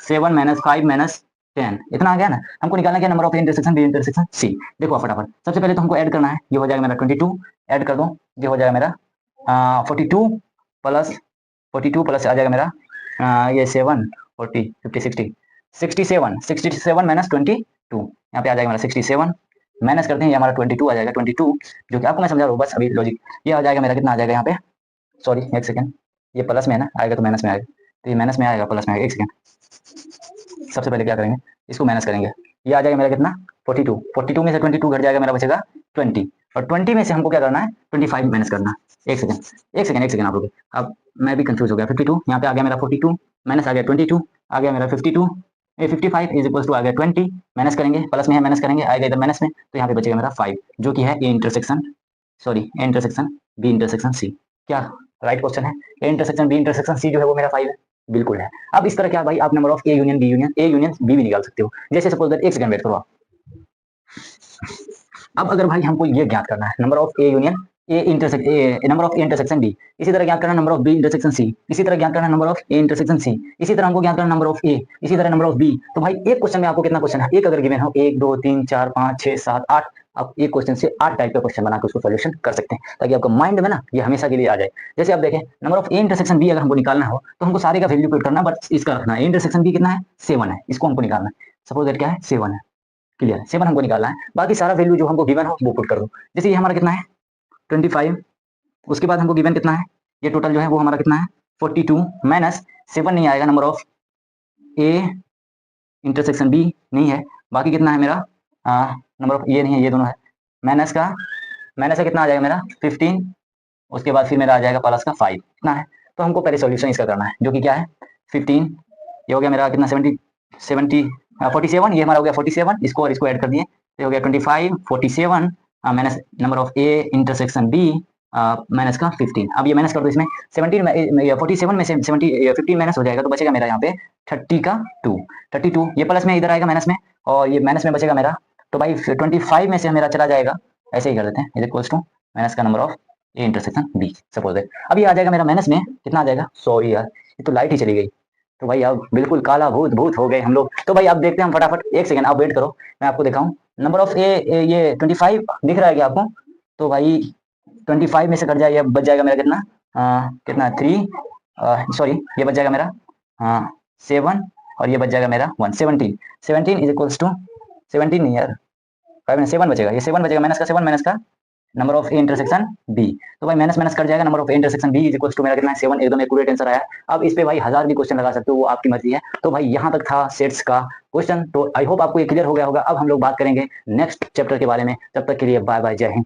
7 माइनस 5 माइनस 10, इतना आ गया ना। हमको निकालना क्या, number of intersection B intersection C. देखो फटाफट, सबसे पहले तो हमको ऐड करना है, ये हो जाएगा मेरा 22, ऐड कर दो, ये हो जाएगा मेरा 42 प्लस 42 प्लस आ जाएगा मेरा ये 7 40 50 60 67 माइनस 22, यहाँ पे आ जाएगा मेरा 67, माइनस करते हैं, ये हमारा 22 आ जाएगा, 22 जो कि आपको मैं समझा रहा हूँ बस अभी लॉजिक। ये आ जाएगा मेरा कितना आ जाएगा यहाँ पे, सॉरी एक सेकंड, ये प्लस में है ना, आएगा तो माइनस में आएगा, तो ये माइनस में आएगा प्लस में आएगा, एक सेकंड। सबसे पहले क्या करेंगे, इसको माइनस करेंगे, ये आ जाएगा मेरा कितना 42, 42 में से 22 घट जाएगा, मेरा बचेगा 20, और 20 में से हमको क्या करना है 25 माइनस करना है। एक सेकंड आप लोग, अब मैं भी कंफ्यूज हो गया। 52 यहाँ पे आ गया मेरा 42 माइनस आ गया 22 आ गया मेरा 52, ये 55 इज इक्वल टू आ गया 20, माइनस करेंगे, प्लस में है माइनस करेंगे, आएगा इधर माइनस में, तो यहाँ पे बचेगा मेरा 5, जो कि है A intersection, sorry A intersection B intersection C. क्या राइट क्वेश्चन है? A intersection B intersection C जो है वो मेरा 5 है, बिल्कुल है। अब इस तरह क्या भाई, आप number of A union B भी निकाल सकते हो। जैसे सपोज दैट, एक सेकंड वेट करो आप। अब अगर भाई हमको ये ज्ञात करना है, number of A union A intersection number of A intersection B, इसी तरह ज्ञात करना number of B intersection C, इसी तरह ज्ञात करना number of A intersection C, इसी तरह हमको ज्ञात करना नंबर ऑफ ए, इसी तरह नंबर ऑफ बी। तो भाई एक क्वेश्चन में आपको कितना क्वेश्चन है, एक अगर गिवन हो 1 2 3 4 5 6 7 8, आप एक क्वेश्चन से 8 टाइप का क्वेश्चन बनाकर उसको सोल्यूशन कर सकते हैं, ताकि आपका माइंड में ना ये हमेशा के लिए आ जाए। जैसे आप देखें, number of A intersection B अगर हमको निकालना हो तो हमको सारे का वैल्यू पुट करना, बट इसका रखना है ए इंटरसेक्शन बी कितना है 7 है, इसको हमको निकालना है। सपोज दैट क्या है 7 है, क्लियर है, 7 हमको निकालना है। बाकी सारा वैल्यू जो हमको गिवन हो वो पुट कर दो। जैसे ये हमारा कितना है 25, उसके बाद हमको गिवन कितना है, ये टोटल जो है वो हमारा कितना है 42 माइनस 7 नहीं आएगा, number of A intersection B नहीं है, बाकी कितना है मेरा नंबर ऑफ ये नहीं है, ये दोनों है, माइनस का कितना आ जाएगा मेरा 15, उसके बाद फिर मेरा आ जाएगा प्लस का 5, कितना है। तो हमको पहले सॉल्यूशन इसका करना है, जो कि क्या है 15, ये हो गया मेरा कितना 47, ये हमारा हो गया 47, इसको और इसको ऐड कर दिए, ये हो गया 25 47 minus number of A intersection B minus का 15। अब ये माइनस कर दो इसमें, 47 में से 15 माइनस हो जाएगा, तो बचेगा मेरा यहाँ पे 30 का 2, 32, ये प्लस में इधर आएगा माइनस में, और ये माइनस में बचेगा मेरा, तो भाई 25 में से मेरा चला जाएगा, ऐसे ही कर देते हैं, इज इक्वल्स टू माइनस का number of A intersection B, suppose है। अब ये आ जाएगा मेरा माइनस में, कितना आ जाएगा, सॉरी यार ये तो लाइट ही चली गई, तो भाई अब बिल्कुल काला भूत भूत हो गए हम लोग। तो भाई आप देखते हैं हम फटाफट, एक सेकंड आप वेट करो, मैं आपको दिखाऊं। नंबर ऑफ ए ये 25 दिख रहा है क्या आपको? तो भाई 25 में से कट जाएगा, बच जाएगा मेरा कितना कितना 3, सॉरी ये बच जाएगा मेरा 7 और ये बच जाएगा मेरा 117। 17 इज इक्वल्स टू 17 नहीं यार, 7 बचेगा, ये 7 बचेगा, माइनस का 7 माइनस का number of A intersection B. तो भाई माइनस माइनस कट जाएगा, number of A intersection B is equals to मेरा कितना है 7। एकदम एक्यूरेट आंसर आया। अब इस पे भाई 1000 भी क्वेश्चन लगा सकते हो, वो आपकी मर्जी है। तो भाई यहाँ तक था सेट्स का क्वेश्चन। तो आई होप आपको ये क्लियर हो गया होगा। अब हम लोग बात करेंगे नेक्स्ट चैप्टर के बारे में। तब तक के लिए बाय बाय, जय हिंद।